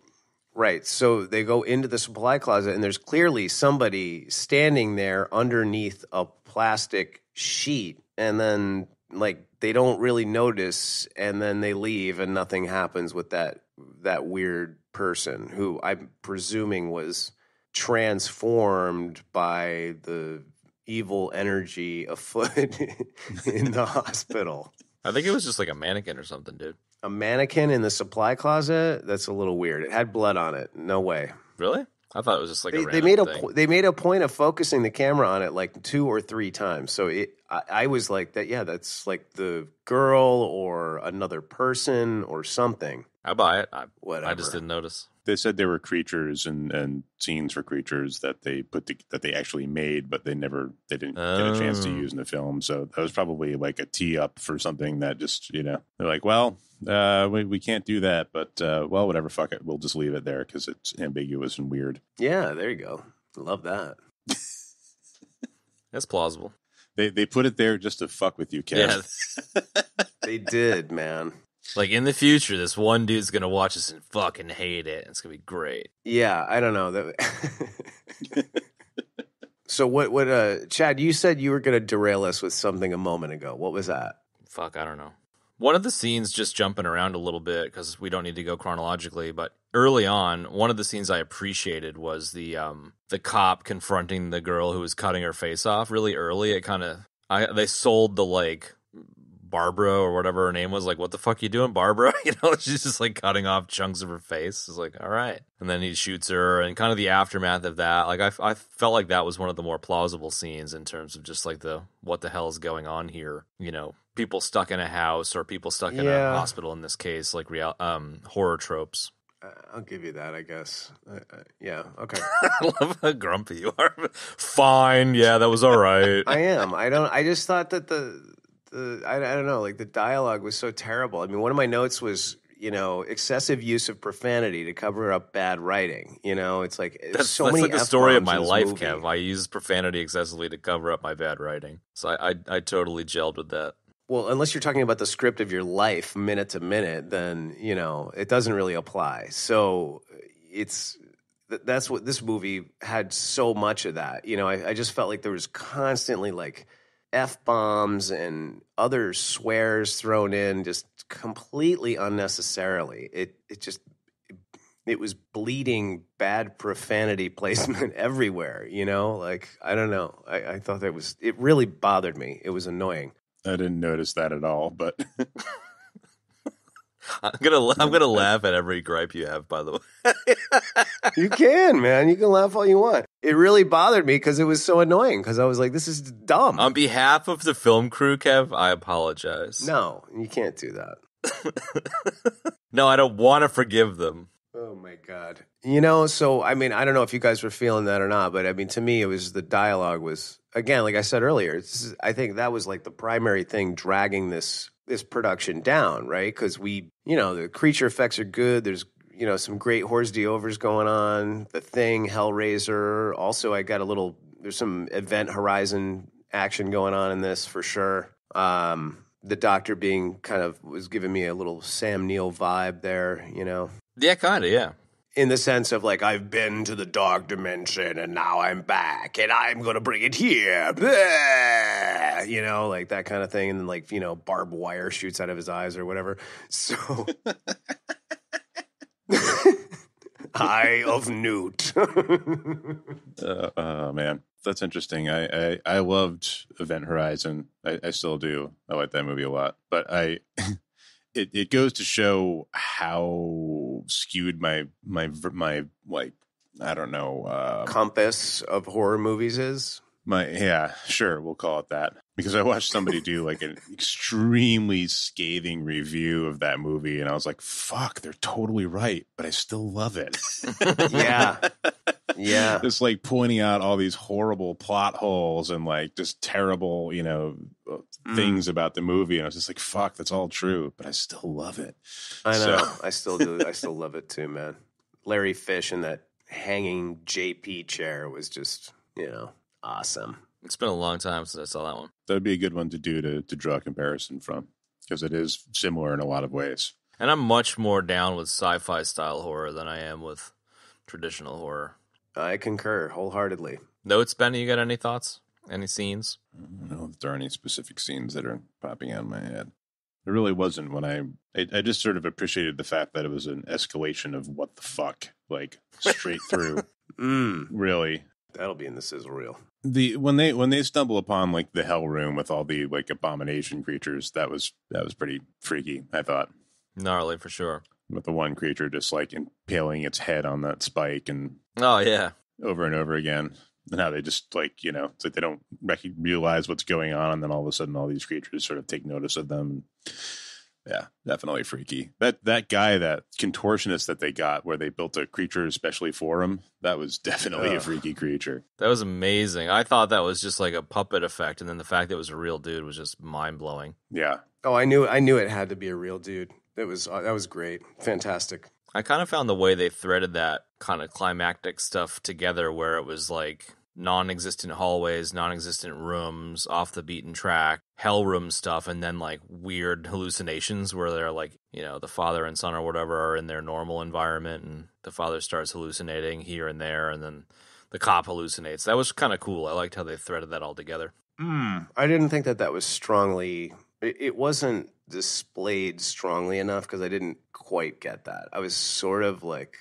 Right. So they go into the supply closet, and there's clearly somebody standing there underneath a plastic sheet, and then they don't really notice, and then they leave, and nothing happens with that weird person who I'm presuming was transformed by the evil energy afoot in the hospital. I think it was just like a mannequin or something, dude. A mannequin in the supply closet? That's a little weird. It had blood on it. No way. Really? I thought it was just like they made a point of focusing the camera on it like 2 or 3 times. So I was like that. Yeah, that's like the girl or another person or something. I buy it. Whatever. I just didn't notice. They said there were creatures and scenes for creatures that they that they actually made, but they didn't get a chance to use in the film. So that was probably like a tee up for something that just they're like, well, we can't do that, but well, whatever, fuck it, we'll just leave it there because it's ambiguous and weird. Yeah, there you go. Love that. That's plausible. They put it there just to fuck with you, Kev. Yeah. They did, man. Like in the future, this one dude's gonna watch this and fucking hate it. It's gonna be great. Yeah, I don't know. So what Chad, you said you were gonna derail us with something a moment ago. What was that? Fuck, I don't know. One of the scenes, just jumping around a little bit because we don't need to go chronologically, but early on, one of the scenes I appreciated was the cop confronting the girl who was cutting her face off really early. It kind of they sold the Barbara or whatever her name was, like, what the fuck you doing, Barbara? She's just like cutting off chunks of her face. It's like, all right. And then he shoots her and kind of the aftermath of that. Like, I felt like that was one of the more plausible scenes in terms of just like what the hell is going on here. People stuck in a house or people stuck in a hospital in this case, like horror tropes. I'll give you that, I guess. Yeah, okay. I love how grumpy you are. Fine, yeah, that was all right. I am. I just thought that I don't know, like the dialogue was so terrible. I mean, one of my notes was, excessive use of profanity to cover up bad writing. It's like that's many like the story of my life, movie. Kev. I use profanity excessively to cover up my bad writing. So I totally gelled with that. Well, unless you're talking about the script of your life minute to minute, then, it doesn't really apply. So that's what this movie had so much of that. I just felt like there was constantly like F-bombs and other swears thrown in just completely unnecessarily. It was bleeding bad profanity placement everywhere, I don't know. I thought it really bothered me. It was annoying. I didn't notice that at all, but I'm gonna laugh at every gripe you have, by the way. You can, man. You can laugh all you want. It really bothered me because it was so annoying because I was like, this is dumb. On behalf of the film crew, Kev, I apologize. No, you can't do that. No, I don't want to forgive them. Oh, my God. So, I mean, I don't know if you guys were feeling that or not, but I mean, to me, it was the dialogue was, again, like I said earlier, I think that was like the primary thing dragging this this production down, right? Because the creature effects are good. There's, some great Hors d'oeuvres going on. The Thing, Hellraiser. Also, there's some Event Horizon action going on in this for sure. The Doctor was giving me a little Sam Neill vibe there, Yeah, kind of, yeah. In the sense of like, I've been to the dark dimension and now I'm back and I'm going to bring it here. Blah! Like that kind of thing. And then barbed wire shoots out of his eyes or whatever. So Eye of Newt. Oh man, that's interesting. I loved Event Horizon. I still do. I like that movie a lot. But it goes to show how skewed my like, I don't know, compass of horror movies is. Sure, we'll call it that. Because I watched somebody do like an extremely scathing review of that movie, and I was like, fuck, they're totally right, but I still love it. Yeah. Yeah. Just like pointing out all these horrible plot holes and like just terrible, things about the movie. And I was just like, fuck, that's all true, but I still love it. I know. So. I still do. I still love it too, man. Larry Fish in that hanging JP chair was just, awesome. It's been a long time since I saw that one. That'd be a good one to do to draw a comparison from, because it is similar in a lot of ways. And I'm much more down with sci-fi style horror than I am with traditional horror. I concur wholeheartedly. Notes, Benny, you got any thoughts? Any scenes? I don't know if there are any specific scenes that are popping out in my head. There really wasn't. When I just sort of appreciated the fact that it was an escalation of what the fuck, like straight through. Really. That'll be in the sizzle reel. When they stumble upon like the hell room with all the like abomination creatures, that was pretty freaky, I thought. Gnarly for sure. With the one creature just like impaling its head on that spike and over and over again. And how they just like, it's like they don't realize what's going on, and then all of a sudden all these creatures sort of take notice of them. Yeah, definitely freaky. That guy, that contortionist that they got, where they built a creature especially for him, that was definitely a freaky creature. That was amazing. I thought that was just like a puppet effect, and then the fact that it was a real dude was just mind-blowing. Yeah. Oh, I knew it had to be a real dude. That was great. Fantastic. I kind of found the way they threaded that kind of climactic stuff together, where it was like non-existent hallways, non-existent rooms, off the beaten track, hell room stuff, and then like weird hallucinations where they're like, the father and son or whatever are in their normal environment, and the father starts hallucinating here and there, and then the cop hallucinates. That was kind of cool. I liked how they threaded that all together. I didn't think that was strongly... It wasn't displayed strongly enough because I didn't quite get that. I was sort of like,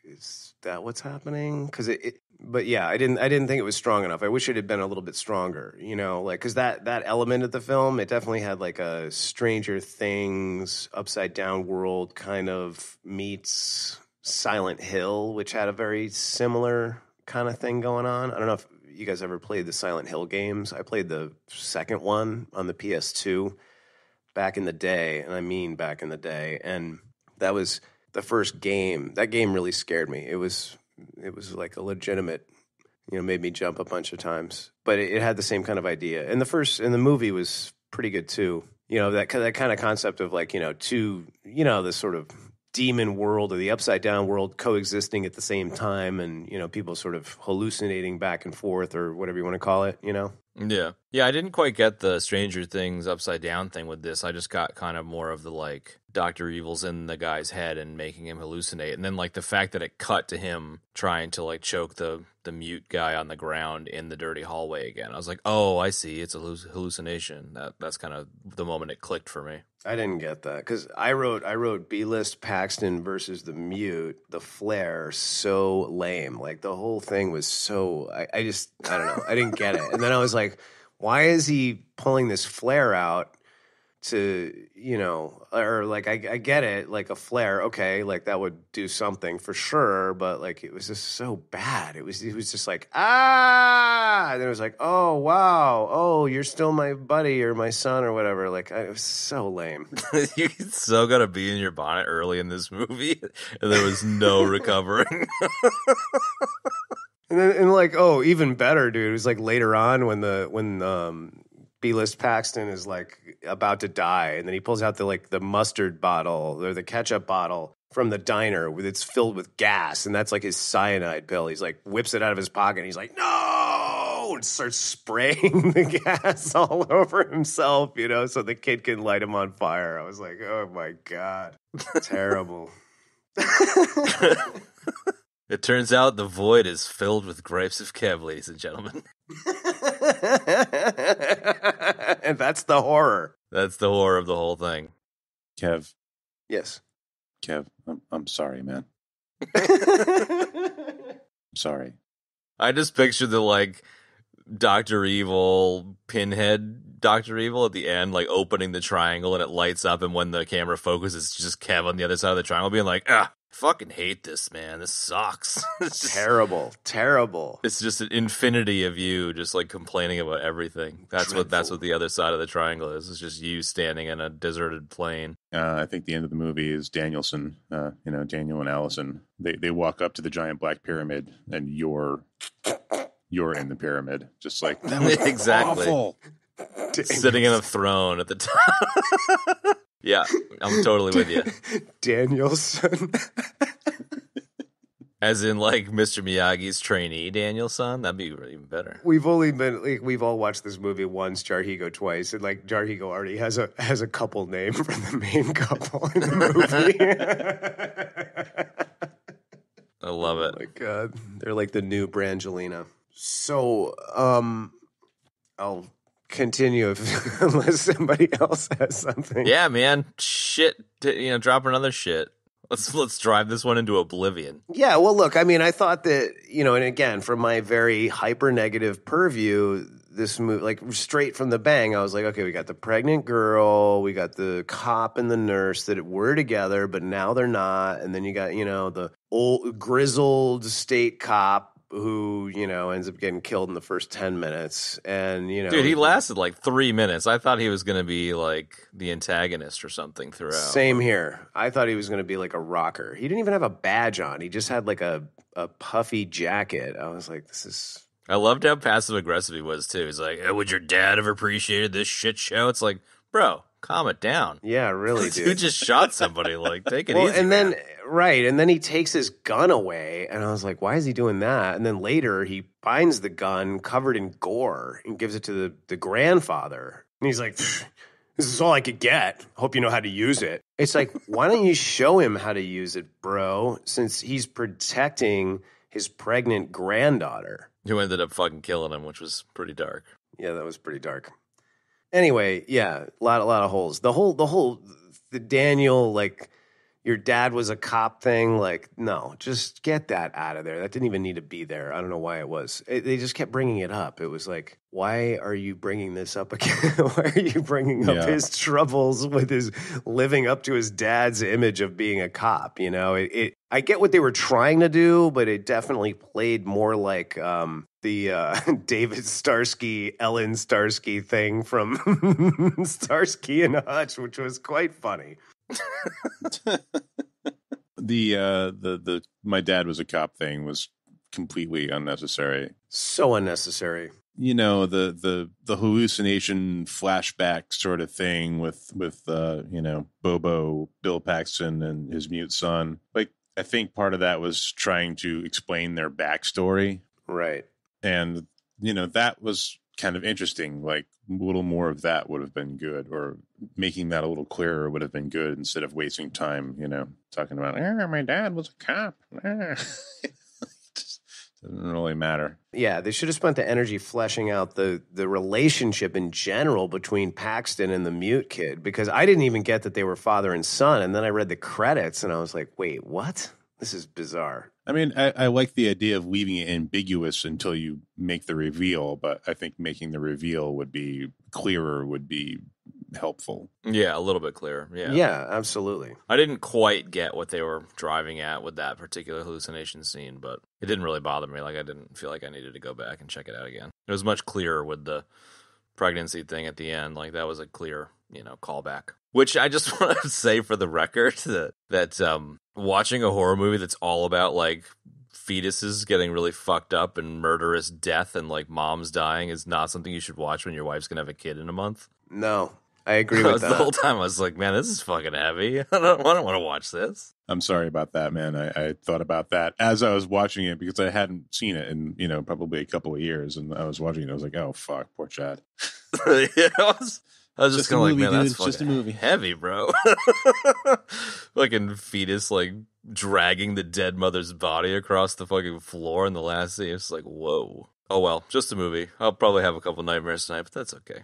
is that what's happening? Because but yeah, I didn't think it was strong enough. I wish it had been a little bit stronger, because that element of the film, it definitely had like a Stranger Things upside down world kind of meets Silent Hill, which had a very similar kind of thing going on. I don't know if you guys ever played the Silent Hill games. I played the second one on the PS2 back in the day, and I mean back in the day, and that was the first game. That game really scared me. It was like a legitimate, made me jump a bunch of times. But it had the same kind of idea. And the movie was pretty good too. That kind of concept of like, this sort of demon world or the upside down world coexisting at the same time, and people sort of hallucinating back and forth, or whatever you want to call it. Yeah, I didn't quite get the Stranger Things upside down thing with this. I just got kind of more of the like Dr. Evil's in the guy's head and making him hallucinate, and then like the fact that it cut to him trying to like choke the mute guy on the ground in the dirty hallway again. I was like, oh, I see, it's a hallucination. That's kind of the moment it clicked for me. I didn't get that because I wrote B-list Paxton versus the mute, the flare, so lame. Like the whole thing was so, I don't know. I didn't get it. And then I was like, why is he pulling this flare out to, or like, I get it, like a flare, okay, like that would do something for sure, but like it was just so bad. It was just like, and then it was like, oh, wow, oh, you're still my buddy or my son or whatever. Like, it was so lame. You so gotta be in your bonnet early in this movie, and there was no recovering. And like, oh, even better, dude. It was like later on when B-list Paxton is like about to die, and then he pulls out the mustard bottle or the ketchup bottle from the diner with it's filled with gas, and that's like his cyanide pill. He's like whips it out of his pocket, and he's like, no, and starts spraying the gas all over himself, so the kid can light him on fire. I was like, oh my God, terrible. It turns out the void is filled with grapes of Kev, ladies and gentlemen. And that's the horror. That's the horror of the whole thing. Kev. Yes. Kev, I'm sorry, man. Sorry. I just pictured the Dr. Evil, Pinhead Dr. Evil at the end, opening the triangle and it lights up, and when the camera focuses, it's just Kev on the other side of the triangle being like, I fucking hate this, man. This sucks. It's just, terrible. It's just an infinity of you just complaining about everything. That's what the other side of the triangle is. It's just you standing in a deserted plain. I think the end of the movie is Danielson, Daniel and Allison. They walk up to the giant black pyramid, and you're in the pyramid. Just like, that was exactly. awful. Sitting in a throne at the top. Yeah, I'm totally with you. Danielson. As in, Mr. Miyagi's trainee, Danielson? That'd be even better. We've all watched this movie once, Jarhigo twice, and Jarhigo already has a couple name for the main couple in the movie. I love it. Oh my God. They're like the new Brangelina. So, I'll continue unless somebody else has something. Yeah, man. Shit. Drop another shit. Let's drive this one into oblivion. Yeah, well, look, I thought that, and again, from my very hyper-negative purview, this movie, straight from the bang, I was like, okay, we got the pregnant girl, we got the cop and the nurse that were together, but now they're not, and then you got, the old grizzled state cop who, ends up getting killed in the first 10 minutes. And, Dude, he lasted 3 minutes. I thought he was going to be the antagonist or something throughout. Same here. I thought he was going to be a rocker. He didn't even have a badge on. He just had a puffy jacket. I was like, this is... I loved how passive aggressive he was too. He's like, would your dad have appreciated this shit show? It's like, bro, calm it down. Yeah, really, dude. You just shot somebody. Take it easy. And man. then right, and then he takes his gun away, and I was like, why is he doing that? And then later he finds the gun covered in gore and gives it to the grandfather. And he's like, this is all I could get. Hope you know how to use it. It's like, why don't you show him how to use it, bro? Since he's protecting his pregnant granddaughter. Who ended up fucking killing him, which was pretty dark. Yeah, that was pretty dark. Anyway, yeah, a lot of holes. The Daniel, your dad was a cop thing. No, just get that out of there. That didn't even need to be there. I don't know why it was. They just kept bringing it up. It was like, why are you bringing this up again? Why are you bringing up his troubles with his living up to his dad's image of being a cop? I get what they were trying to do, but it definitely played more like the David Starsky, Ellen Starsky thing from Starsky and Hutch, which was quite funny. The my dad was a cop thing was completely unnecessary. So unnecessary. The hallucination flashback sort of thing with Bobo, Bill Paxton, and his mute son. I think part of that was trying to explain their backstory. Right. And, that was kind of interesting. A little more of that would have been good, or making that a little clearer would have been good instead of wasting time, talking about, my dad was a cop. It just doesn't really matter. Yeah, they should have spent the energy fleshing out the relationship in general between Paxton and the mute kid, because I didn't even get that they were father and son. And then I read the credits and I was like, wait, what? This is bizarre. I like the idea of leaving it ambiguous until you make the reveal, but I think making the reveal would be clearer, would be helpful. Yeah, a little bit clearer. Yeah, absolutely. I didn't quite get what they were driving at with that particular hallucination scene, but it didn't really bother me. I didn't feel like I needed to go back and check it out again. It was much clearer with the pregnancy thing at the end. That was a clear, callback. Which I just want to say for the record that watching a horror movie that's all about fetuses getting really fucked up and murderous death and moms dying is not something you should watch when your wife's gonna have a kid in a month. No, I agree with The that. whole time I was like, man, this is fucking heavy. I don't want to watch this. I'm sorry about that, man. I thought about that as I was watching it because I hadn't seen it in, probably a couple of years. And I was watching it. I was like, oh, fuck, poor Chad. Yeah, I was just kind of like, man, that's It's just a movie. heavy, bro. Fucking fetus, like, dragging the dead mother's body across the fucking floor in the last scene. It's like, whoa. Oh, well, just a movie. I'll probably have a couple nightmares tonight, but that's okay.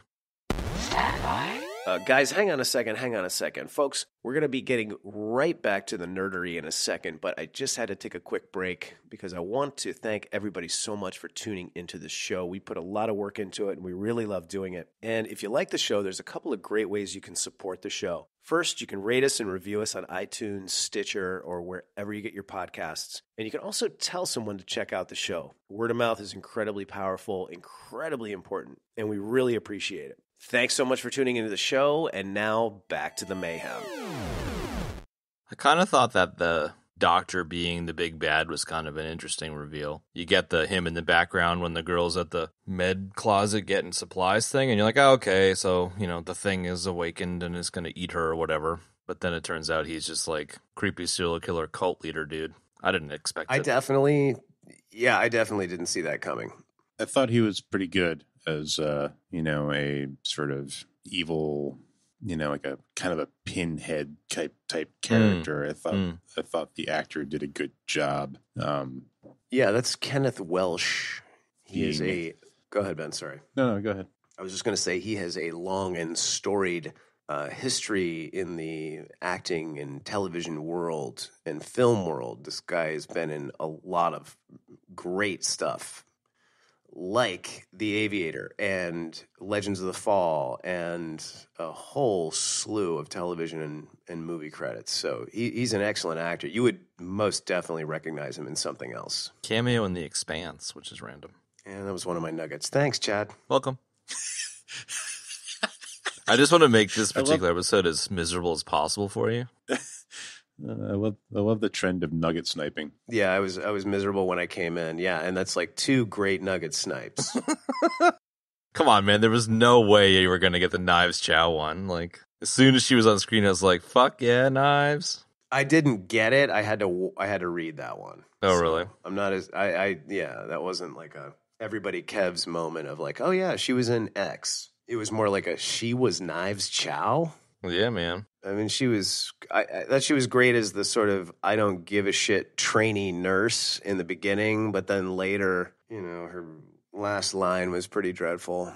Guys, hang on a second. Folks, we're going to be getting right back to the nerdery in a second, but I just had to take a quick break because I want to thank everybody so much for tuning into the show. We put a lot of work into it, and we really love doing it. And if you like the show, there's a couple of great ways you can support the show. First, you can rate us and review us on iTunes, Stitcher, or wherever you get your podcasts. And you can also tell someone to check out the show. Word of mouth is incredibly powerful, incredibly important, and we really appreciate it. Thanks so much for tuning into the show, and now back to the mayhem. I kind of thought that the doctor being the big bad was kind of an interesting reveal. You get him in the background when the girl's at the med closet getting supplies thing, and you're like, oh, okay, so, the thing is awakened and is going to eat her or whatever. But then it turns out he's just like creepy serial killer cult leader dude. I didn't expect it. I definitely didn't see that coming. I thought he was pretty good as, a sort of evil, like a kind of a pinhead type character. I thought the actor did a good job. Yeah, that's Kenneth Welsh. He is go ahead, Ben, sorry. No, go ahead. I was just going to say he has a long and storied history in the acting and television world and film world. This guy has been in a lot of great stuff, like The Aviator and Legends of the Fall and a whole slew of television and movie credits. So he's an excellent actor. You would most definitely recognize him in something else. Cameo in The Expanse, which is random. And that was one of my nuggets. Thanks, Chad. Welcome. I just want to make this particular episode as miserable as possible for you. I love the trend of nugget sniping. Yeah, I was miserable when I came in. Yeah, and that's like 2 great nugget snipes. Come on, man. There was no way you were going to get the Knives Chau one. Like, as soon as she was on screen, I was like, fuck yeah, Knives. I didn't get it. I had to read that one. Oh, really? I'm not as that wasn't like a everybody Kev's moment of like, oh yeah, she was in X. It was more like she was Knives Chau. Yeah, man. I mean, I thought she was great as the sort of I don't give a shit trainee nurse in the beginning, but then later, her last line was pretty dreadful.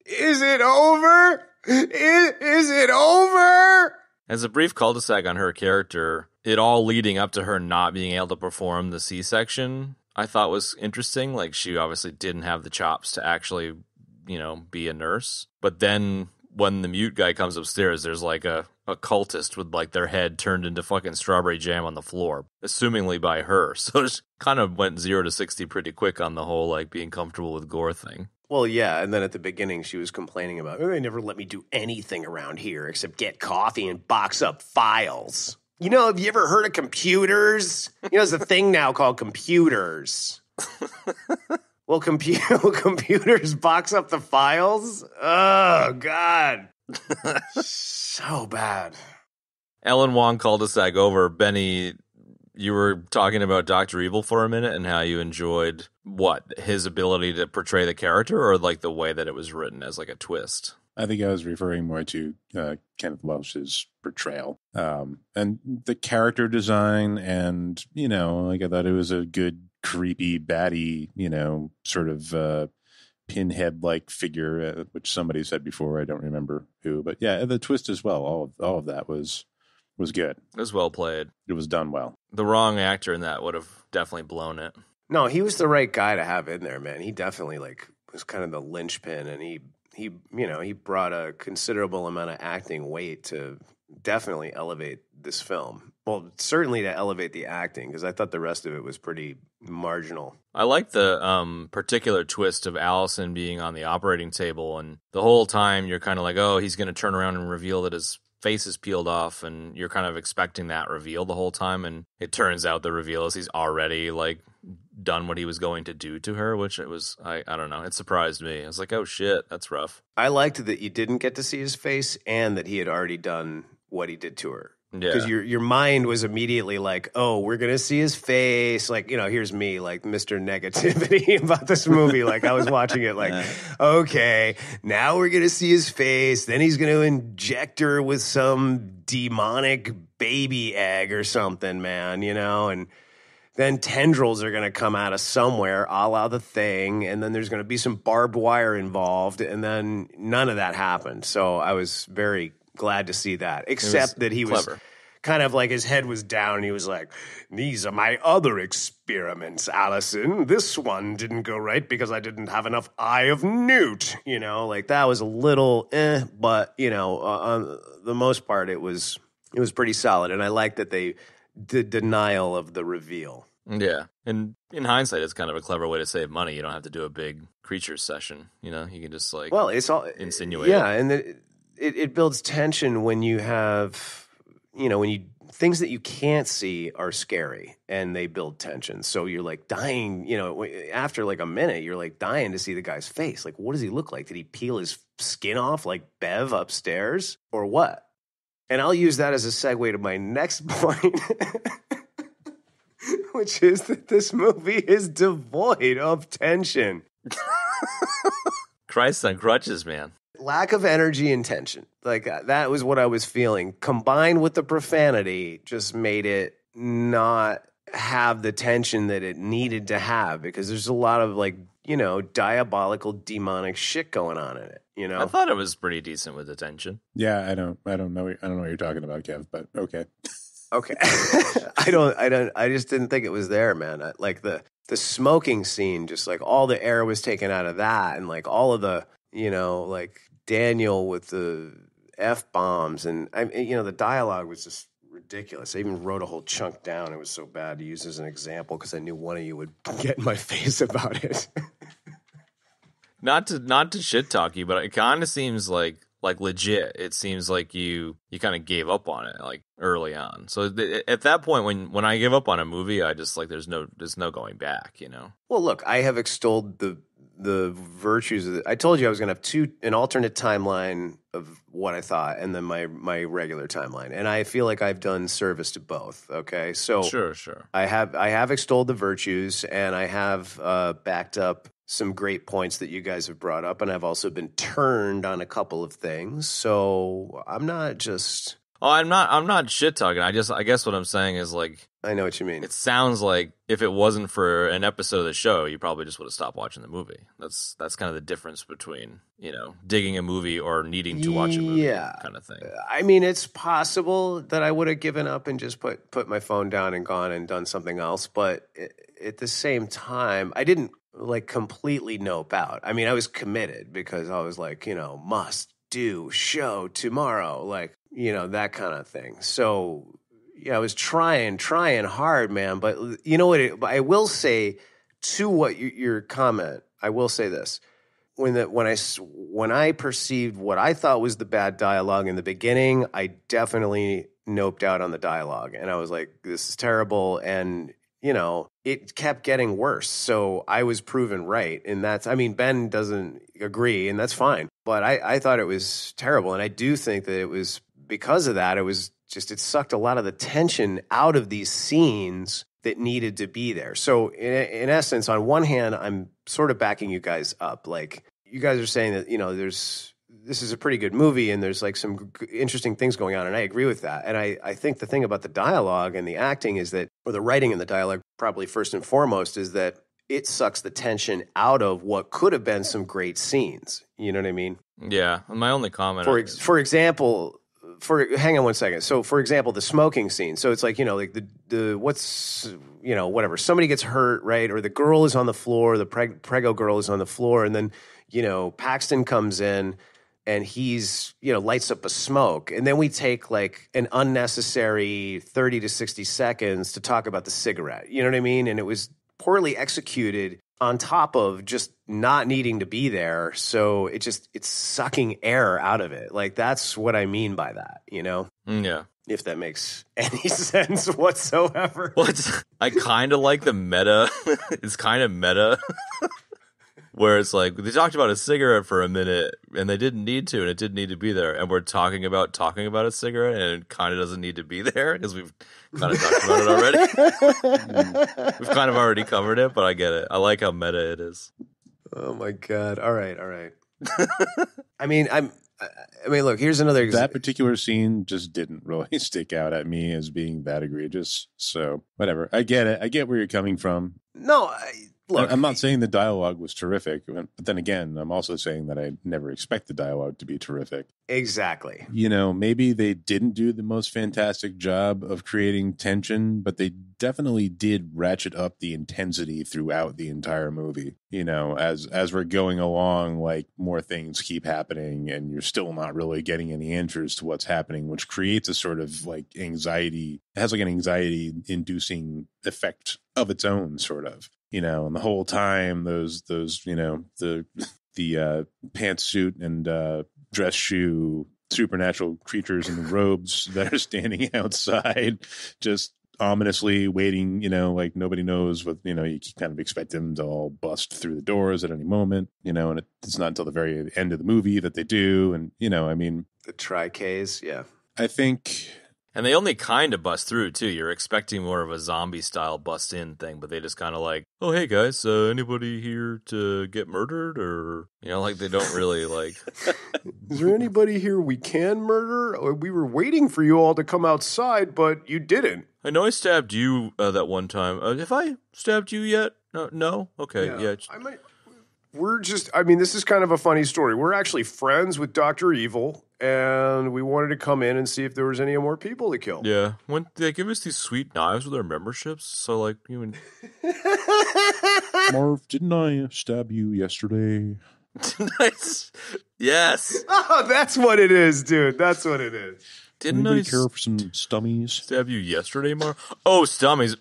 Is it over? Is it over? As a brief cul-de-sac on her character, it all leading up to her not being able to perform the C-section, I thought was interesting. Like, she obviously didn't have the chops to actually, be a nurse. But then when the mute guy comes upstairs, there's like a cultist with like their head turned into fucking strawberry jam on the floor, assumingly by her. So it kind of went 0 to 60 pretty quick on the whole like being comfortable with gore thing. Well, yeah, and then at the beginning she was complaining about, they never let me do anything around here except get coffee and box up files. Have you ever heard of computers? There's a thing now called computers. Well, computers box up the files? Oh, God. So bad. Ellen Wong cul-de-sac over. Benny, you were talking about Dr. Evil for a minute and how you enjoyed, his ability to portray the character or like the way that it was written as like a twist? I think I was referring more to Kenneth Welsh's portrayal and the character design. And, I thought it was a good, creepy, batty, sort of pinhead-like figure, which somebody said before. I don't remember who. But yeah, the twist as well. All of that was good. It was well played. It was done well. The wrong actor in that would have definitely blown it. No, he was the right guy to have in there, man. He definitely was kind of the linchpin, and he brought a considerable amount of acting weight to definitely elevate this film. Well, certainly to elevate the acting, because I thought the rest of it was pretty marginal. I like the particular twist of Allison being on the operating table, and the whole time you're kind of like, oh, he's going to turn around and reveal that his face is peeled off, and you're kind of expecting that reveal the whole time, and it turns out the reveal is he's already like done what he was going to do to her, which I don't know. It surprised me. I was like, oh shit, that's rough. I liked that you didn't get to see his face and that he had already done what he did to her. Because your mind was immediately like, oh, we're going to see his face. Like, here's me, like Mr. Negativity about this movie. Like, I was watching it like, okay, now we're going to see his face. Then he's going to inject her with some demonic baby egg or something, man, and then tendrils are going to come out of somewhere, a la The Thing, and then there's going to be some barbed wire involved, and then none of that happened. So I was very glad to see that, except that he was kind of like his head was down, and he was like, these are my other experiments, Allison. This one didn't go right because I didn't have enough Eye of Newt, like that was a little but, on the most part, it was pretty solid, and I like that the denial of the reveal. Yeah, and in hindsight, it's kind of a clever way to save money. You don't have to do a big creature session, you can just it's all insinuate. Yeah, and it builds tension when you have, things that you can't see are scary and they build tension. So you're like dying, after like a minute, you're like dying to see the guy's face. Like, what does he look like? Did he peel his skin off like Bev upstairs or what? And I'll use that as a segue to my next point, which is that this movie is devoid of tension. Christ on crutches, man. Lack of energy and tension. Like, that was what I was feeling. Combined with the profanity just made it not have the tension that it needed to have, because there's a lot of like, diabolical demonic shit going on in it, I thought it was pretty decent with the tension. Yeah, I don't know what you're talking about, Kev, but okay. Okay. I just didn't think it was there, man. Like the smoking scene, just like all the air was taken out of that, and like all of the, like Daniel with the F-bombs, and the dialogue was just ridiculous. I even wrote a whole chunk down. It was so bad to use as an example because I knew one of you would get in my face about it. Not to shit talk you, but it kind of seems like legit. It seems like you kind of gave up on it like early on. So at that point, when I give up on a movie, I just like there's no going back. Well, look, I have extolled the virtues of it. I told you I was going to have an alternate timeline of what I thought, and then my regular timeline. And I feel like I've done service to both. Okay, so sure. I have extolled the virtues, and I have backed up some great points that you guys have brought up, and I've also been turned on a couple of things. So I'm not just. Oh, I'm not shit talking. I guess what I'm saying is like, I know what you mean. It sounds like if it wasn't for an episode of the show, you probably just would have stopped watching the movie. That's kind of the difference between, digging a movie or needing to watch a movie kind of thing. I mean, it's possible that I would have given up and just put my phone down and gone and done something else. But at the same time, I didn't like completely nope out. I mean, I was committed because I was like, must do show tomorrow, like, that kind of thing. So yeah, I was trying hard, man. But you know what? I will say to what your comment, I will say this: when I perceived what I thought was the bad dialogue in the beginning, I definitely noped out on the dialogue, and I was like, "This is terrible." And it kept getting worse. So I was proven right, and Ben doesn't agree, and that's fine. But I thought it was terrible, and I do think that it was because of that. It was just, it sucked a lot of the tension out of these scenes that needed to be there. So in essence, on one hand, I'm sort of backing you guys up. Like, you guys are saying that, this is a pretty good movie and there's like some interesting things going on. And I agree with that. And I think the thing about the dialogue and the acting is that, or the writing and the dialogue, probably first and foremost, is that it sucks the tension out of what could have been some great scenes. You know what I mean? Yeah. My only comment. For example, hang on one second. So, for example, the smoking scene. So it's like, like whatever. Somebody gets hurt, right? Or the girl is on the floor. The prego girl is on the floor. And then, Paxton comes in and he's, lights up a smoke. And then we take like an unnecessary 30 to 60 seconds to talk about the cigarette. You know what I mean? And it was poorly executed on top of just not needing to be there. So it's sucking air out of it. Like, that's what I mean by that, you know? Yeah. If that makes any sense whatsoever. Well, I kind of like the meta. It's kind of meta. Where it's like, they talked about a cigarette for a minute, and they didn't need to, and it didn't need to be there. And we're talking about a cigarette, and it kind of doesn't need to be there, because we've kind of talked about it already. We've kind of already covered it, but I get it. I like how meta it is. Oh, my God. All right. I mean, look, here's another example. That particular scene just didn't really stick out at me as being that egregious. So, whatever. I get it. I get where you're coming from. No, look, I'm not saying the dialogue was terrific, but then again, I'm also saying that I never expect the dialogue to be terrific. Exactly. You know, maybe they didn't do the most fantastic job of creating tension, but they definitely did ratchet up the intensity throughout the entire movie. You know, as we're going along, like, more things keep happening and you're still not really getting any answers to what's happening, which creates a sort of like anxiety. It has like an anxiety inducing effect of its own, sort of. You know, and the whole time those you know, the pantsuit and dress shoe supernatural creatures in robes that are standing outside, just ominously waiting. You know, like, nobody knows what, you know, you kind of expect them to all bust through the doors at any moment. You know, and it's not until the very end of the movie that they do. And, you know, I mean, the tri-Ks, yeah. I think. And they only kind of bust through, too. You're expecting more of a zombie-style bust-in thing, but they just kind of like, oh, hey, guys, anybody here to get murdered? Or, you know, like, they don't really, like... Is there anybody here we can murder? Or we were waiting for you all to come outside, but you didn't. I know I stabbed you that one time. Have I stabbed you yet? No? Okay, yeah. I might... this is kind of a funny story. We're actually friends with Dr. Evil, and we wanted to come in and see if there was any more people to kill. Yeah. When they give us these sweet knives with our memberships, so, like, you and... Marv, didn't I stab you yesterday? Nice. Yes. Oh, that's what it is, dude. That's what it is. Didn't I care for some stummies? Stab you yesterday, Marv? Oh, stummies.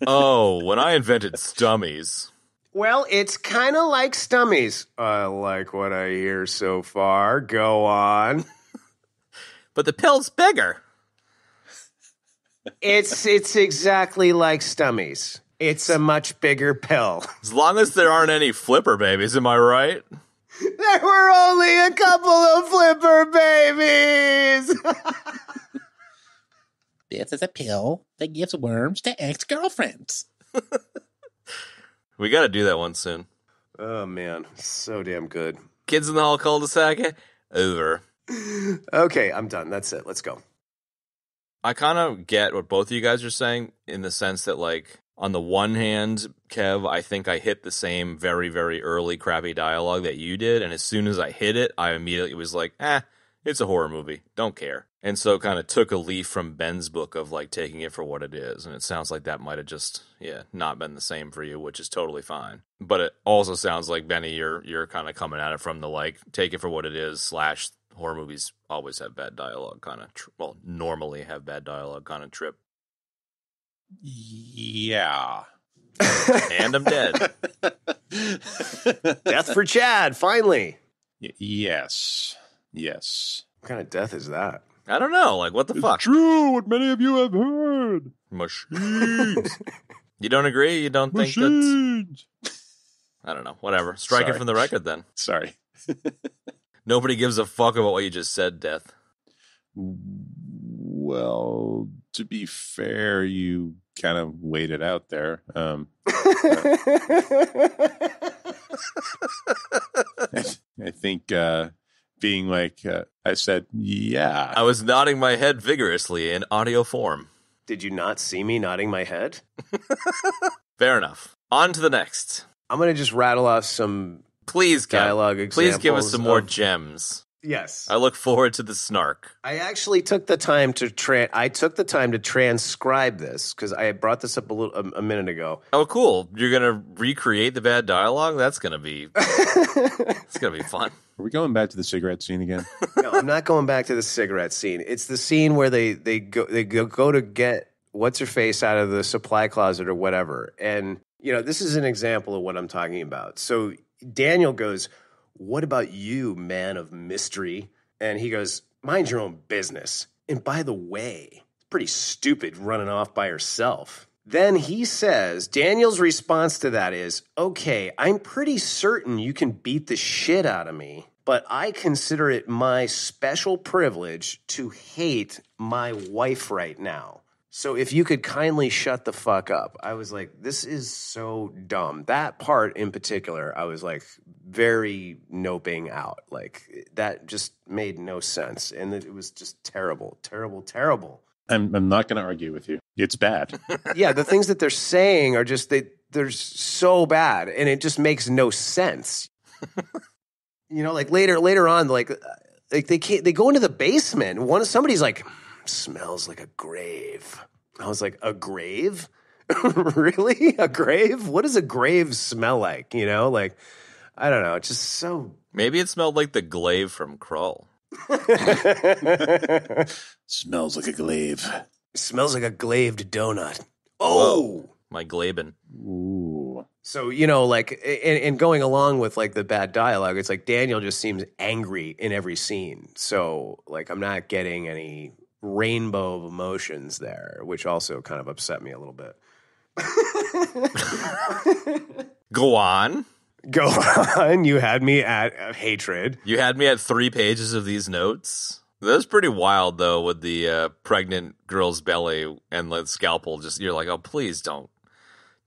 Oh, when I invented stummies... Well, it's kind of like stummies. I like what I hear so far. Go on. But the pill's bigger. It's exactly like stummies. It's a much bigger pill. As long as there aren't any flipper babies, am I right? There were only a couple of flipper babies. This is a pill that gives worms to ex-girlfriends. We got to do that one soon. Oh, man. So damn good. Kids in the Hall cul-de-sac? Over. Okay, I'm done. That's it. Let's go. I kind of get what both of you guys are saying in the sense that, like, on the one hand, Kev, I think I hit the same very, very early crappy dialogue that you did. And as soon as I hit it, I immediately was like, it's a horror movie. Don't care. And so kind of took a leaf from Ben's book of, like, taking it for what it is. And it sounds like that might have just, not been the same for you, which is totally fine. But it also sounds like, Benny, you're kind of coming at it from the, like, take it for what it is / horror movies always have bad dialogue kind of, normally have bad dialogue kind of trip. Yeah. And I'm dead. Death for Chad, finally. Yes. What kind of death is that? I don't know. Like, what the fuck? True, what many of you have heard. Machines. You don't agree? You don't think Machines. that's... I don't know. Whatever. Strike it from the record, then. Sorry. Nobody gives a fuck about what you just said, Death. Well, to be fair, you kind of waited out there. I think being like, I said, yeah. I was nodding my head vigorously in audio form. Did you not see me nodding my head? Fair enough. On to the next. I'm going to just rattle off some dialogue examples. Please give us some more gems. Yes. I look forward to the snark. I actually took the time to transcribe this because I brought this up a minute ago. Oh, cool. You're going to recreate the bad dialogue? That's going to be it's going to be fun. Are we going back to the cigarette scene again? No, I'm not going back to the cigarette scene. It's the scene where they go to get what's her face out of the supply closet or whatever, and This is an example of what I'm talking about. So Daniel goes, "What about you, man of mystery?" And he goes, "Mind your own business. And by the way, it's pretty stupid running off by herself." Then he says, Daniel's response to that is, "Okay, I'm pretty certain you can beat the shit out of me, but I consider it my special privilege to hate my wife right now. So if you could kindly shut the fuck up." I was like, this is so dumb. That part in particular, I was like very noping out. Like that just made no sense. And it was just terrible, terrible, terrible. I'm not going to argue with you. It's bad. Yeah, the things that they're saying are just, they're so bad. And it just makes no sense. Like later on, like they go into the basement. Somebody's like, "Smells like a grave." I was like, "A grave? Really? A grave? What does a grave smell like?" Like, I don't know. It's just so. Maybe it smelled like the glaive from Krull. Smells like a glaive. Smells like a glaved donut. Oh, whoa, my Glaben. Ooh. So, like, and going along with like the bad dialogue, it's like Daniel just seems angry in every scene. So, like, I'm not getting any rainbow of emotions there, which also kind of upset me a little bit. Go on. Go on. You had me at hatred. You had me at 3 pages of these notes. That was pretty wild, though, with the pregnant girl's belly and the scalpel. Just you're like, oh, please don't.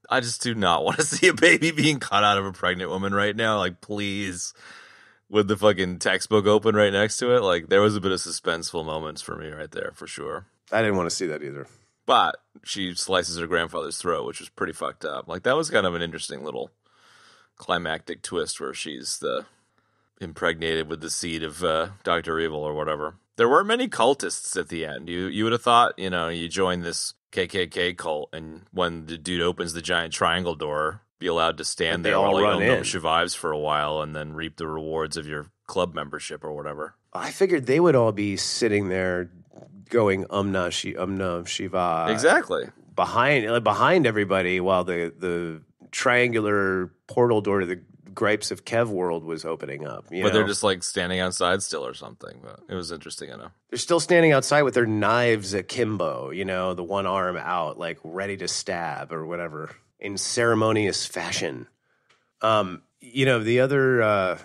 I just do not want to see a baby being cut out of a pregnant woman right now. Like, please. With the fucking textbook open right next to it. Like, there was a bit of suspenseful moments for me right there, for sure. I didn't want to see that either. But she slices her grandfather's throat, which was pretty fucked up. Like, that was kind of an interesting little climactic twist where she's impregnated with the seed of Dr. Evil or whatever. There weren't many cultists at the end. You would have thought, you join this KKK cult, and when the dude opens the giant triangle door, be allowed to stand there while like survives for a while and then reap the rewards of your club membership or whatever. I figured they would all be sitting there going Umna Shiva. Exactly. Behind everybody while the triangular portal door to the Gripes of Kev world was opening up. But they're just like standing outside still or something. But it was interesting enough. They're still standing outside with their knives akimbo, the one arm out, like ready to stab or whatever in ceremonious fashion. The other,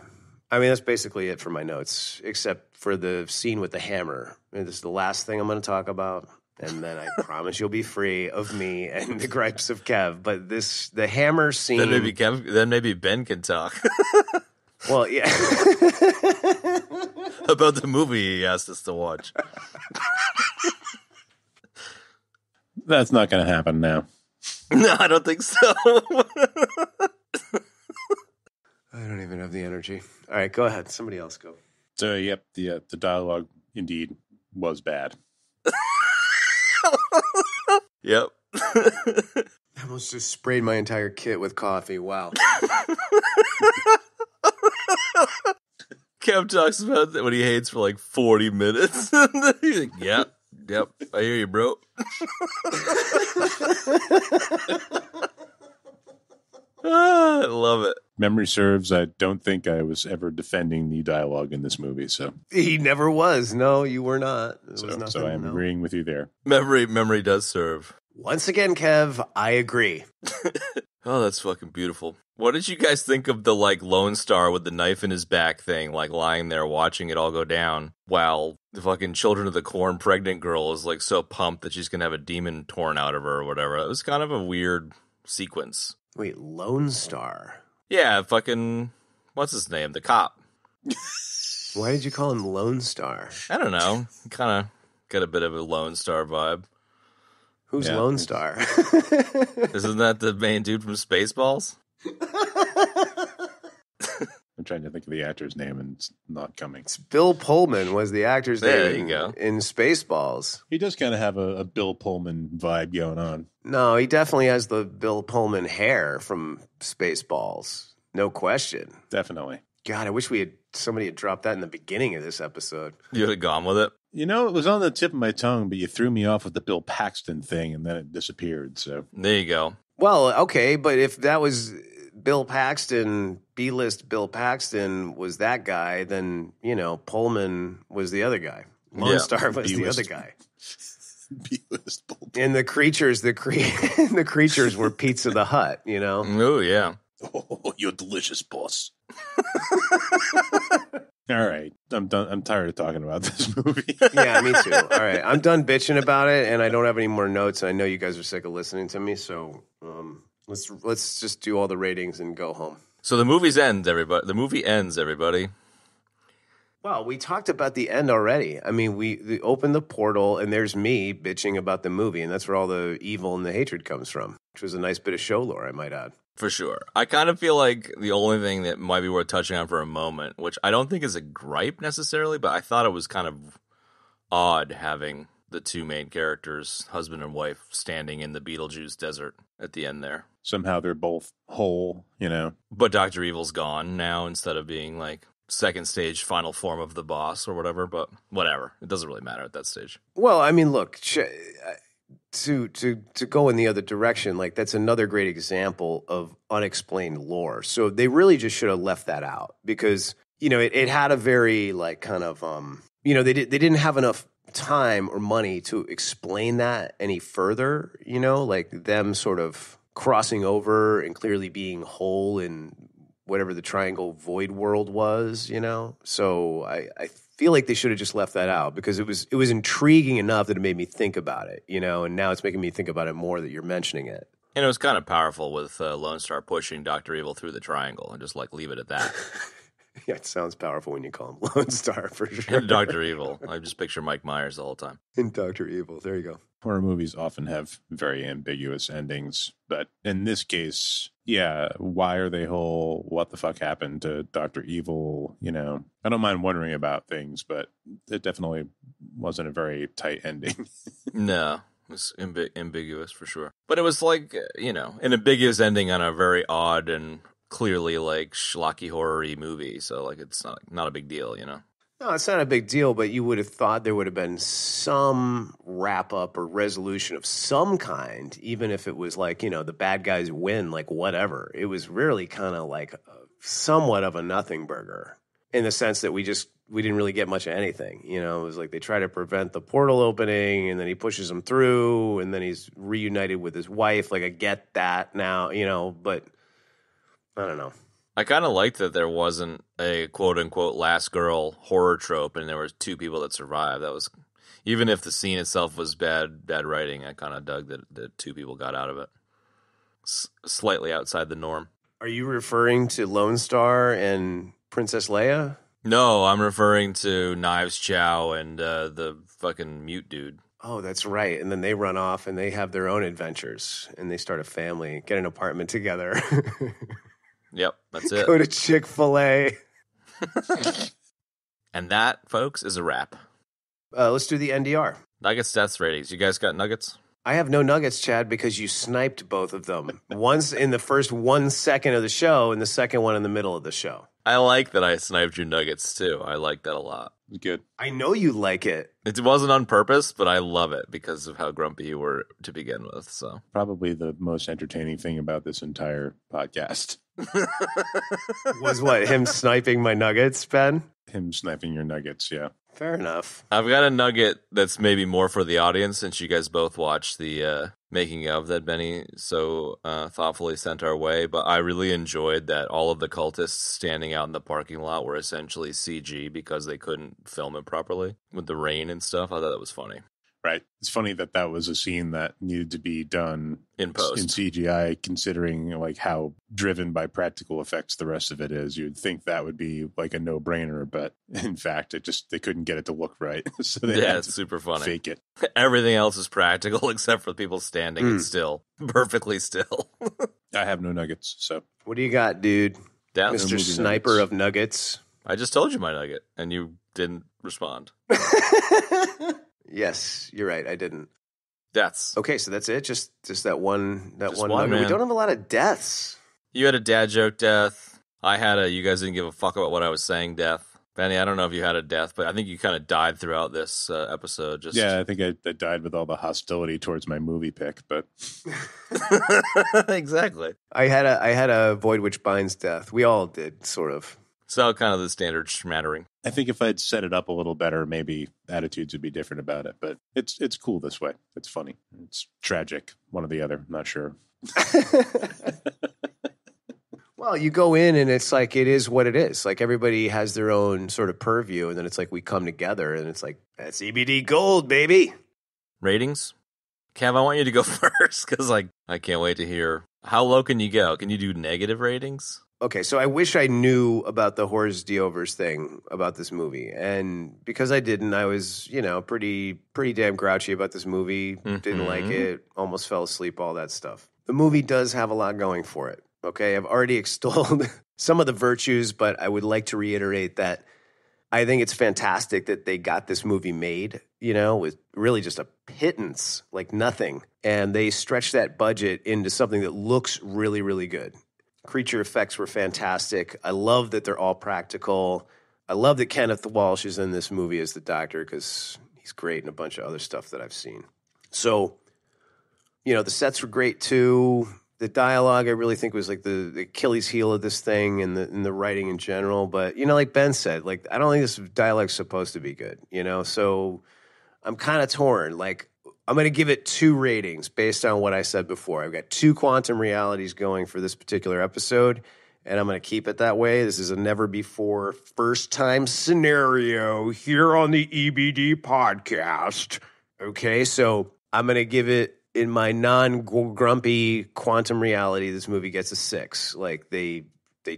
that's basically it for my notes, except for the scene with the hammer. And this is the last thing I'm going to talk about. And then I promise you'll be free of me and the Gripes of Kev. But the hammer scene. Then maybe Ben can talk. Well, yeah. About the movie he asked us to watch. That's not going to happen now. No, I don't think so. I don't even have the energy. All right, go ahead. Somebody else go. So, yep, the dialogue indeed was bad. Yep. I almost just sprayed my entire kit with coffee. Wow. Kev talks about that when he hates for like 40 minutes. He's like, yep, I hear you, bro. I love it. Memory serves, I don't think I was ever defending the dialogue in this movie. So he never was. No, you were not. So I'm agreeing with you there. Memory does serve. Once again, Kev, I agree. Oh, that's fucking beautiful. What did you guys think of the like Lone Star with the knife in his back thing, like lying there watching it all go down, while the fucking Children of the Corn pregnant girl is like so pumped that she's gonna have a demon torn out of her or whatever? It was kind of a weird sequence. Wait, Lone Star? Yeah, fucking, what's his name? The cop. Why did you call him Lone Star? I don't know. Kind of got a bit of a Lone Star vibe. Who's Lone Star? Isn't that the main dude from Spaceballs? I'm trying to think of the actor's name, and it's not coming. It's Bill Pullman was the actor's name. There you go. In Spaceballs. He does kind of have a Bill Pullman vibe going on. No, he definitely has the Bill Pullman hair from Spaceballs. No question. Definitely. God, I wish somebody had dropped that in the beginning of this episode. You would have gone with it? It was on the tip of my tongue, but you threw me off with the Bill Paxton thing, and then it disappeared. So there you go. Well, okay, but if that was Bill Paxton, B-list Bill Paxton was that guy, then, Pullman was the other guy. Lone Star was the other guy. B-list Pullman. And the creatures, the creatures were Pizza the Hut, Oh, yeah. Oh, you're delicious, boss. All right. I'm done. I'm tired of talking about this movie. Yeah, me too. All right. I'm done bitching about it, and I don't have any more notes. I know you guys are sick of listening to me, so let's just do all the ratings and go home. So the movie ends, everybody. Well, we talked about the end already. I mean, we opened the portal, and there's me bitching about the movie, and that's where all the evil and the hatred comes from, which was a nice bit of show lore, I might add. For sure. I kind of feel like the only thing that might be worth touching on for a moment, which I don't think is a gripe necessarily, but I thought it was kind of odd having the two main characters, husband and wife, standing in the Beetlejuice desert at the end there. Somehow they're both whole, But Dr. Evil's gone now instead of being like second stage final form of the boss or whatever, but whatever. It doesn't really matter at that stage. Well, I mean, look, to go in the other direction, like that's another great example of unexplained lore. So they really just should have left that out because, it had a very like kind of, they didn't have enough time or money to explain that any further, like them sort of crossing over and clearly being whole in whatever the triangle void world was, So I feel like they should have just left that out because it was intriguing enough that it made me think about it, and now it's making me think about it more that you're mentioning it. And it was kind of powerful with Lone Star pushing Dr. Evil through the triangle and just like leave it at that. Yeah, it sounds powerful when you call him Lone Star for sure. And Dr. Evil. I just picture Mike Myers the whole time. And Dr. Evil. There you go. Horror movies often have very ambiguous endings, but in this case, yeah, why are they whole? What the fuck happened to Dr. Evil? I don't mind wondering about things, but it definitely wasn't a very tight ending. No, it was ambiguous for sure. But it was like, an ambiguous ending on a very odd and clearly like schlocky horror-y movie, so like it's not a big deal, No, it's not a big deal, but you would have thought there would have been some wrap-up or resolution of some kind, even if it was like, the bad guys win, like whatever. It was really kind of like somewhat of a nothing burger in the sense that we didn't really get much of anything. It was like they try to prevent the portal opening, and then he pushes them through, and then he's reunited with his wife. Like I get that now, but I don't know. I kind of liked that there wasn't a quote-unquote last girl horror trope and there was two people that survived. That was, even if the scene itself was bad writing, I kind of dug that two people got out of it. Slightly outside the norm. Are you referring to Lone Star and Princess Leia? No, I'm referring to Knives Chau and the fucking mute dude. Oh, that's right. And then they run off and they have their own adventures and they start a family, get an apartment together. Yep, that's it. Go to Chick-fil-A. And that, folks, is a wrap. Let's do the NDR. Nuggets deaths ratings. You guys got nuggets? I have no nuggets, Chad, because you sniped both of them. Once in the first 1 second of the show and the second one in the middle of the show. I like that I sniped your nuggets, too. I like that a lot. Good. I know you like it. It wasn't on purpose, but I love it because of how grumpy you were to begin with. So Probably the most entertaining thing about this entire podcast. Was what, him sniping my nuggets, Ben? Him sniping your nuggets, yeah. Fair enough. I've got a nugget that's maybe more for the audience since you guys both watched the making of that Benny so thoughtfully sent our way. But I really enjoyed that all of the cultists standing out in the parking lot were essentially CG because they couldn't film it properly with the rain and stuff. I thought that was funny. Right. It's funny that was a scene that needed to be done In post. in CGI, considering like how driven by practical effects the rest of it is. You'd think that would be like a no-brainer, but in fact, they couldn't get it to look right. So they had it's to super funny. fake it. Everything else is practical except for people standing and still, perfectly still. I have no nuggets, so What do you got, dude? Down. Mr. movie Sniper nuggets. of Nuggets. I just told you my nugget, and you didn't respond. Yes, you're right. I didn't. Deaths. Okay, so that's it. Just that one. Just one one, nugget. We man. don't have a lot of deaths. You had a dad joke death. I had a you guys didn't give a fuck about what I was saying death. Benny, I don't know if you had a death, but I think you kind of died throughout this episode. Yeah, I think I died with all the hostility towards my movie pick, but exactly. I had a Void Which Binds death. We all did, sort of. So kind of the standard schmattering. I think if I'd set it up a little better, maybe attitudes would be different about it. But it's cool this way. It's funny. It's tragic. One or the other. I'm not sure. Well, you go in and it's like it is what it is. Like everybody has their own sort of purview, and then it's like we come together, and it's like that's EBD gold, baby. Ratings? Kev, I want you to go first because like I can't wait to hear. How low can you go? Can you do negative ratings? Okay, so I wish I knew about the Hors D'oeuvres thing about this movie, and because I didn't, I was pretty damn grouchy about this movie. Didn't like it, almost fell asleep, all that stuff. The movie does have a lot going for it. Okay, I've already extolled some of the virtues, but I would like to reiterate that I think it's fantastic that they got this movie made, with really just a pittance, like nothing. And they stretched that budget into something that looks really, really good. Creature effects were fantastic. I love that they're all practical. I love that Kenneth Welsh is in this movie as the doctor because he's great in a bunch of other stuff that I've seen. So, the sets were great too. The dialogue, I really think, was like the Achilles heel of this thing and the writing in general. But, like Ben said, like, I don't think this dialogue's supposed to be good, So I'm kind of torn. Like, I'm going to give it 2 ratings based on what I said before. I've got 2 quantum realities going for this particular episode, and I'm going to keep it that way. This is a never-before, first-time scenario here on the EBD podcast. Okay, so I'm going to give it, in my non-grumpy quantum reality, this movie gets a 6. Like, they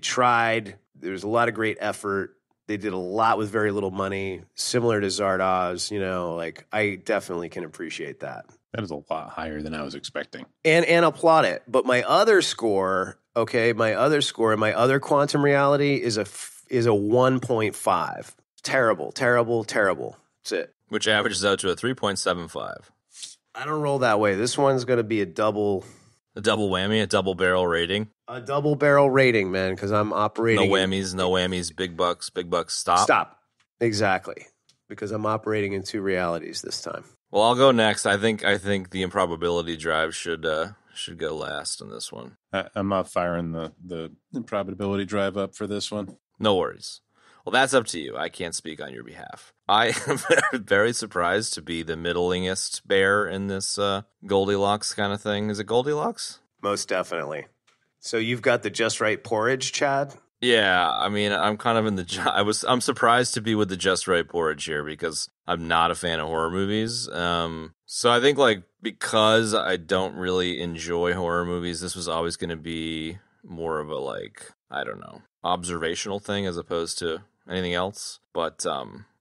tried. There's a lot of great effort. They did a lot with very little money, similar to Zardoz. Like, I definitely can appreciate that. That is a lot higher than I was expecting. And applaud it. But my other score, in my other quantum reality is a 1.5. Terrible, terrible, terrible. That's it. Which averages out to a 3.75. I don't roll that way. This one's going to be a double whammy, a double barrel rating. A double barrel rating, man, because I'm operating. No whammies, big bucks, stop. Stop. Exactly. Because I'm operating in 2 realities this time. Well, I'll go next. I think the improbability drive should go last in this one. I'm not firing the improbability drive up for this one. No worries. Well, that's up to you. I can't speak on your behalf. I am very surprised to be the middlingest bear in this Goldilocks kind of thing. Is it Goldilocks? Most definitely. So you've got the just right porridge, Chad? Yeah, I mean, I'm kind of in the. I'm surprised to be with the just right porridge here because I'm not a fan of horror movies. So I think because I don't really enjoy horror movies, this was always going to be more of a observational thing as opposed to anything else. But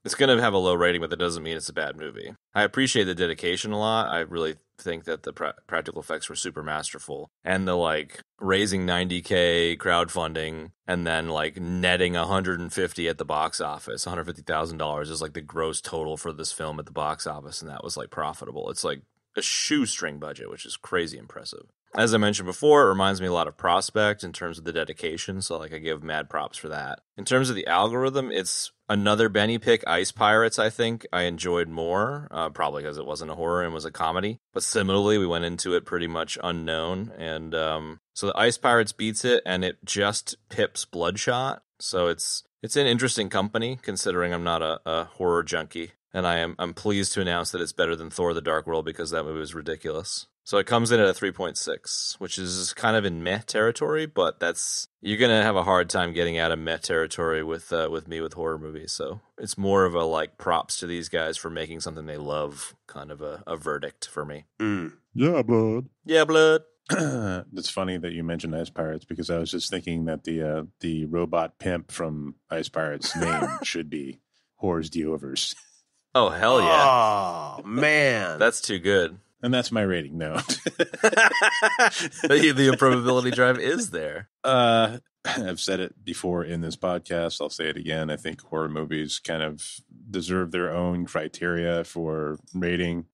it's going to have a low rating, but that doesn't mean it's a bad movie. I appreciate the dedication a lot. I really think that the practical effects were super masterful. And the raising $90K crowdfunding and then netting $150 at the box office, $150,000 is the gross total for this film at the box office. And that was profitable. It's a shoestring budget, which is crazy impressive. As I mentioned before, it reminds me a lot of Prospect in terms of the dedication, so I give mad props for that. In terms of the algorithm, it's another Benny pick, Ice Pirates, I think I enjoyed more, probably because it wasn't a horror and was a comedy. But similarly, we went into it pretty much unknown, and so the Ice Pirates beats it, and it just pips Bloodshot. So it's in interesting company, considering I'm not a horror junkie. And I'm pleased to announce that it's better than Thor: The Dark World because that movie was ridiculous. So it comes in at a 3.6, which is kind of in meh territory, but you're gonna have a hard time getting out of meh territory with me with horror movies. So it's more of a props to these guys for making something they love, kind of a verdict for me. Yeah, blood. Yeah, blood. It's funny that you mentioned Ice Pirates because I was just thinking that the robot pimp from Ice Pirates' name should be Hors D'oeuvres. Oh, hell yeah. Oh, man. That's too good. And that's my rating, no. The improbability drive is there. I've said it before in this podcast. I'll say it again. I think horror movies kind of deserve their own criteria for rating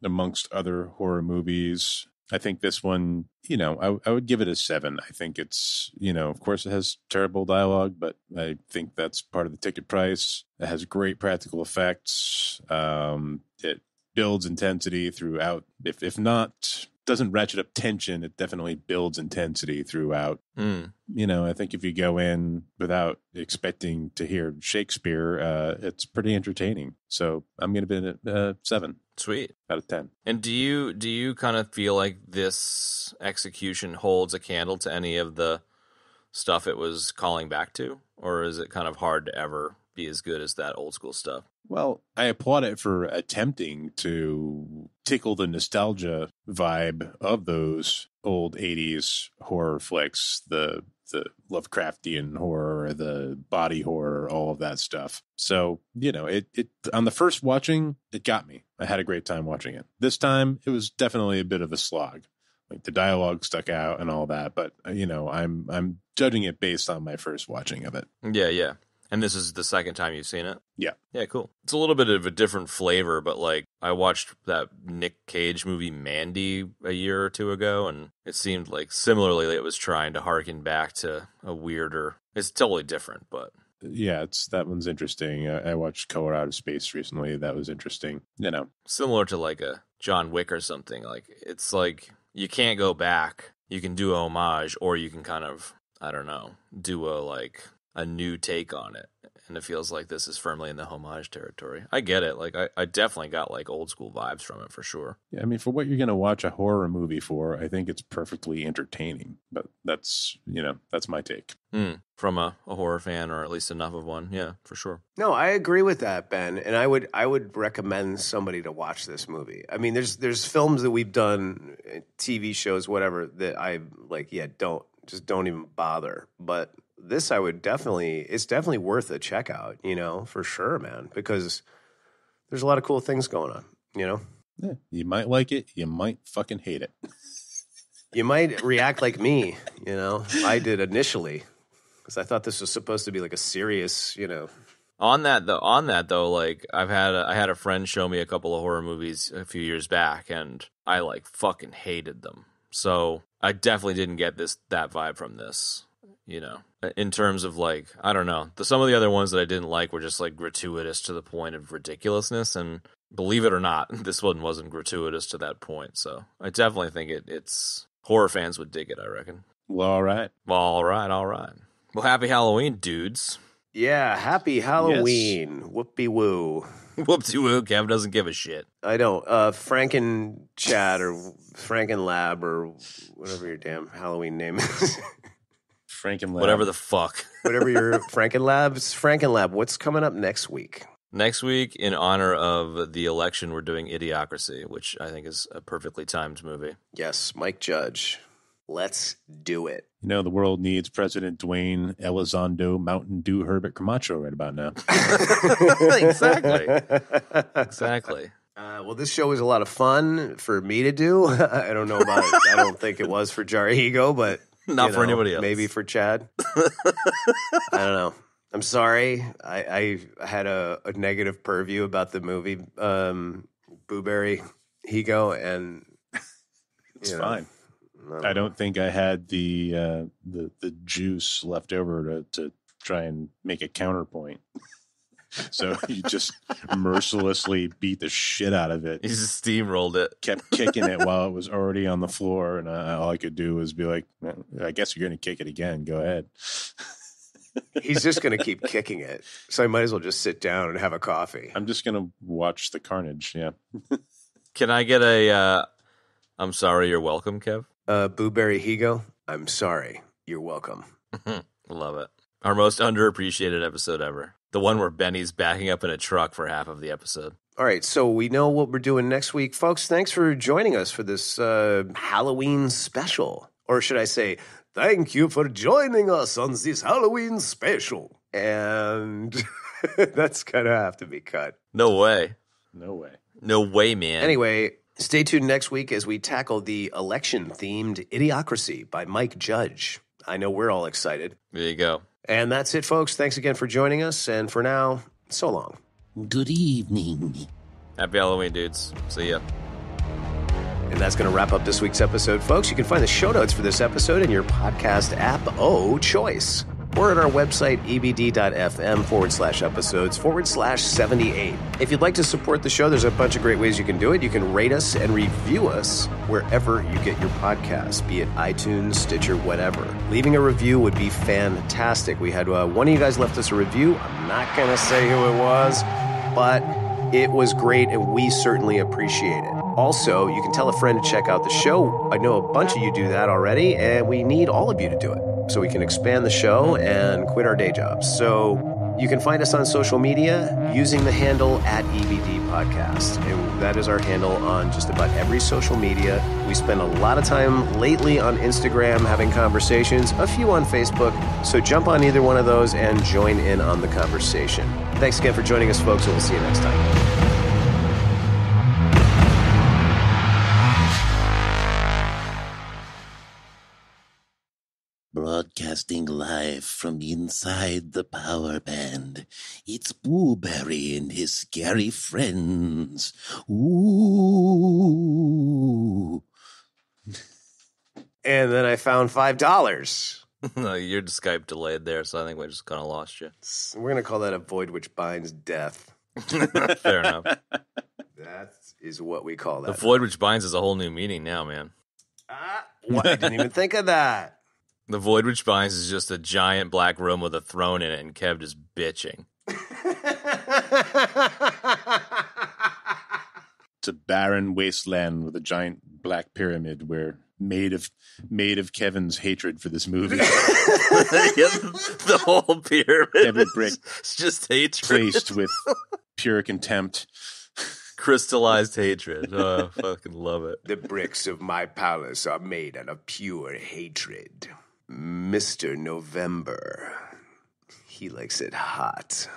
amongst other horror movies. I think this one, I would give it a 7. I think it's, of course it has terrible dialogue, but I think that's part of the ticket price. It has great practical effects. It builds intensity throughout. If not, doesn't ratchet up tension, it definitely builds intensity throughout. I think if you go in without expecting to hear Shakespeare, it's pretty entertaining. So I'm going to be at 7. Sweet. Out of 10. And do you kind of feel like this execution holds a candle to any of the stuff it was calling back to? Or is it kind of hard to ever be as good as that old school stuff? Well, I applaud it for attempting to tickle the nostalgia vibe of those old 80s horror flicks, the Lovecraftian horror, the body horror, all of that stuff. So, it on the first watching, it got me. I had a great time watching it. This time, it was definitely a bit of a slog. Like the dialogue stuck out and all that, but I'm judging it based on my first watching of it. Yeah. And this is the second time you've seen it? Yeah. Yeah, cool. It's a little bit of a different flavor, but like I watched that Nic Cage movie Mandy a year or two ago, and it seemed like similarly it was trying to harken back to a weirder. It's totally different, but yeah, that one's interesting. I watched Color Out of Space recently. That was interesting. Similar to like a John Wick or something. Like it's like you can't go back. You can do a homage, or you can kind of, I don't know, do a new take on it. And it feels like this is firmly in the homage territory. I get it. Like I definitely got like old school vibes from it for sure. Yeah, I mean, for what you're going to watch a horror movie for, I think it's perfectly entertaining. But that's my take. From a horror fan, or at least enough of one. Yeah, for sure. No, I agree with that, Ben. And I would recommend somebody to watch this movie. I mean, there's films that we've done, TV shows, whatever, that I like, don't even bother. But this it's definitely worth a check out, for sure, man, because there's a lot of cool things going on, Yeah, you might like it. You might fucking hate it. You might react like me, I did initially, because I thought this was supposed to be like a serious, On that though, like I had a friend show me a couple of horror movies a few years back, and I like fucking hated them. So I definitely didn't get that vibe from this. In terms of like, I don't know, some of the other ones that I didn't like were just like gratuitous to the point of ridiculousness, and believe it or not, this one wasn't gratuitous to that point. So I definitely think it's horror fans would dig it, I reckon. Well, all right. Well, happy Halloween, dudes. Yeah, happy Halloween. Yes. Whoopie-woo. Whoop-de-woo, Kevin doesn't give a shit. I don't. Franken Chad or Franken Lab or whatever your damn Halloween name is. Franken Lab. Whatever the fuck. Whatever your Franken Lab's. Franken Lab, what's coming up next week? Next week, in honor of the election, we're doing Idiocracy, which I think is a perfectly timed movie. Yes, Mike Judge. Let's do it. The world needs President Dwayne Elizondo Mountain Dew Herbert Camacho right about now. Exactly. Well, this show was a lot of fun for me to do. I don't know about it. I don't think it was for Jarigo, but not for anybody else. Maybe for Chad. I don't know. I'm sorry. I had a negative purview about the movie Blueberry Higo, and it's fine. I don't think I had the juice left over to try and make a counterpoint. So you just mercilessly beat the shit out of it. He just steamrolled it. Kept kicking it while it was already on the floor, and all I could do was be like, I guess you're going to kick it again. Go ahead. He's just going to keep kicking it. So I might as well just sit down and have a coffee. I'm just going to watch the carnage, yeah. Can I get a I'm sorry, you're welcome, Kev? Blueberry Higo, I'm sorry, you're welcome. Love it. Our most underappreciated episode ever. The one where Benny's backing up in a truck for half of the episode. All right, so we know what we're doing next week. Folks, thanks for joining us for this Halloween special. Or should I say, thank you for joining us on this Halloween special. And that's going to have to be cut. No way. No way. No way, man. Anyway, stay tuned next week as we tackle the election-themed Idiocracy by Mike Judge. I know we're all excited. There you go. And that's it, folks. Thanks again for joining us. And for now, so long. Good evening. Happy Halloween, dudes. See ya. And that's going to wrap up this week's episode, folks. You can find the show notes for this episode in your podcast app of choice, or at our website, ebd.fm/episodes/78. If you'd like to support the show, there's a bunch of great ways you can do it. You can rate us and review us wherever you get your podcasts, be it iTunes, Stitcher, whatever. Leaving a review would be fantastic. We had one of you guys left us a review. I'm not going to say who it was, but it was great, and we certainly appreciate it. Also, you can tell a friend to check out the show. I know a bunch of you do that already, and we need all of you to do it so we can expand the show and quit our day jobs. So you can find us on social media using the handle @EBD Podcast. And that is our handle on just about every social media. We spend a lot of time lately on Instagram having conversations, a few on Facebook. So jump on either one of those and join in on the conversation. Thanks again for joining us, folks, and we'll see you next time. Broadcasting live from inside the power band, it's Blueberry and his scary friends. Ooh. And then I found $5. No, your Skype delayed there, so I think we just kind of lost you. We're going to call that a void which binds death. Fair enough. That is what we call that. The void which binds is a whole new meaning now, man. What? I didn't even think of that. The void which binds is just a giant black room with a throne in it, and Kev just bitching. It's a barren wasteland with a giant black pyramid where made of Kevin's hatred for this movie. The whole pyramid. Every brick It's just hatred. placed with pure contempt. Crystallized hatred. Oh, I fucking love it. The bricks of my palace are made out of pure hatred. Mr. November. He likes it hot.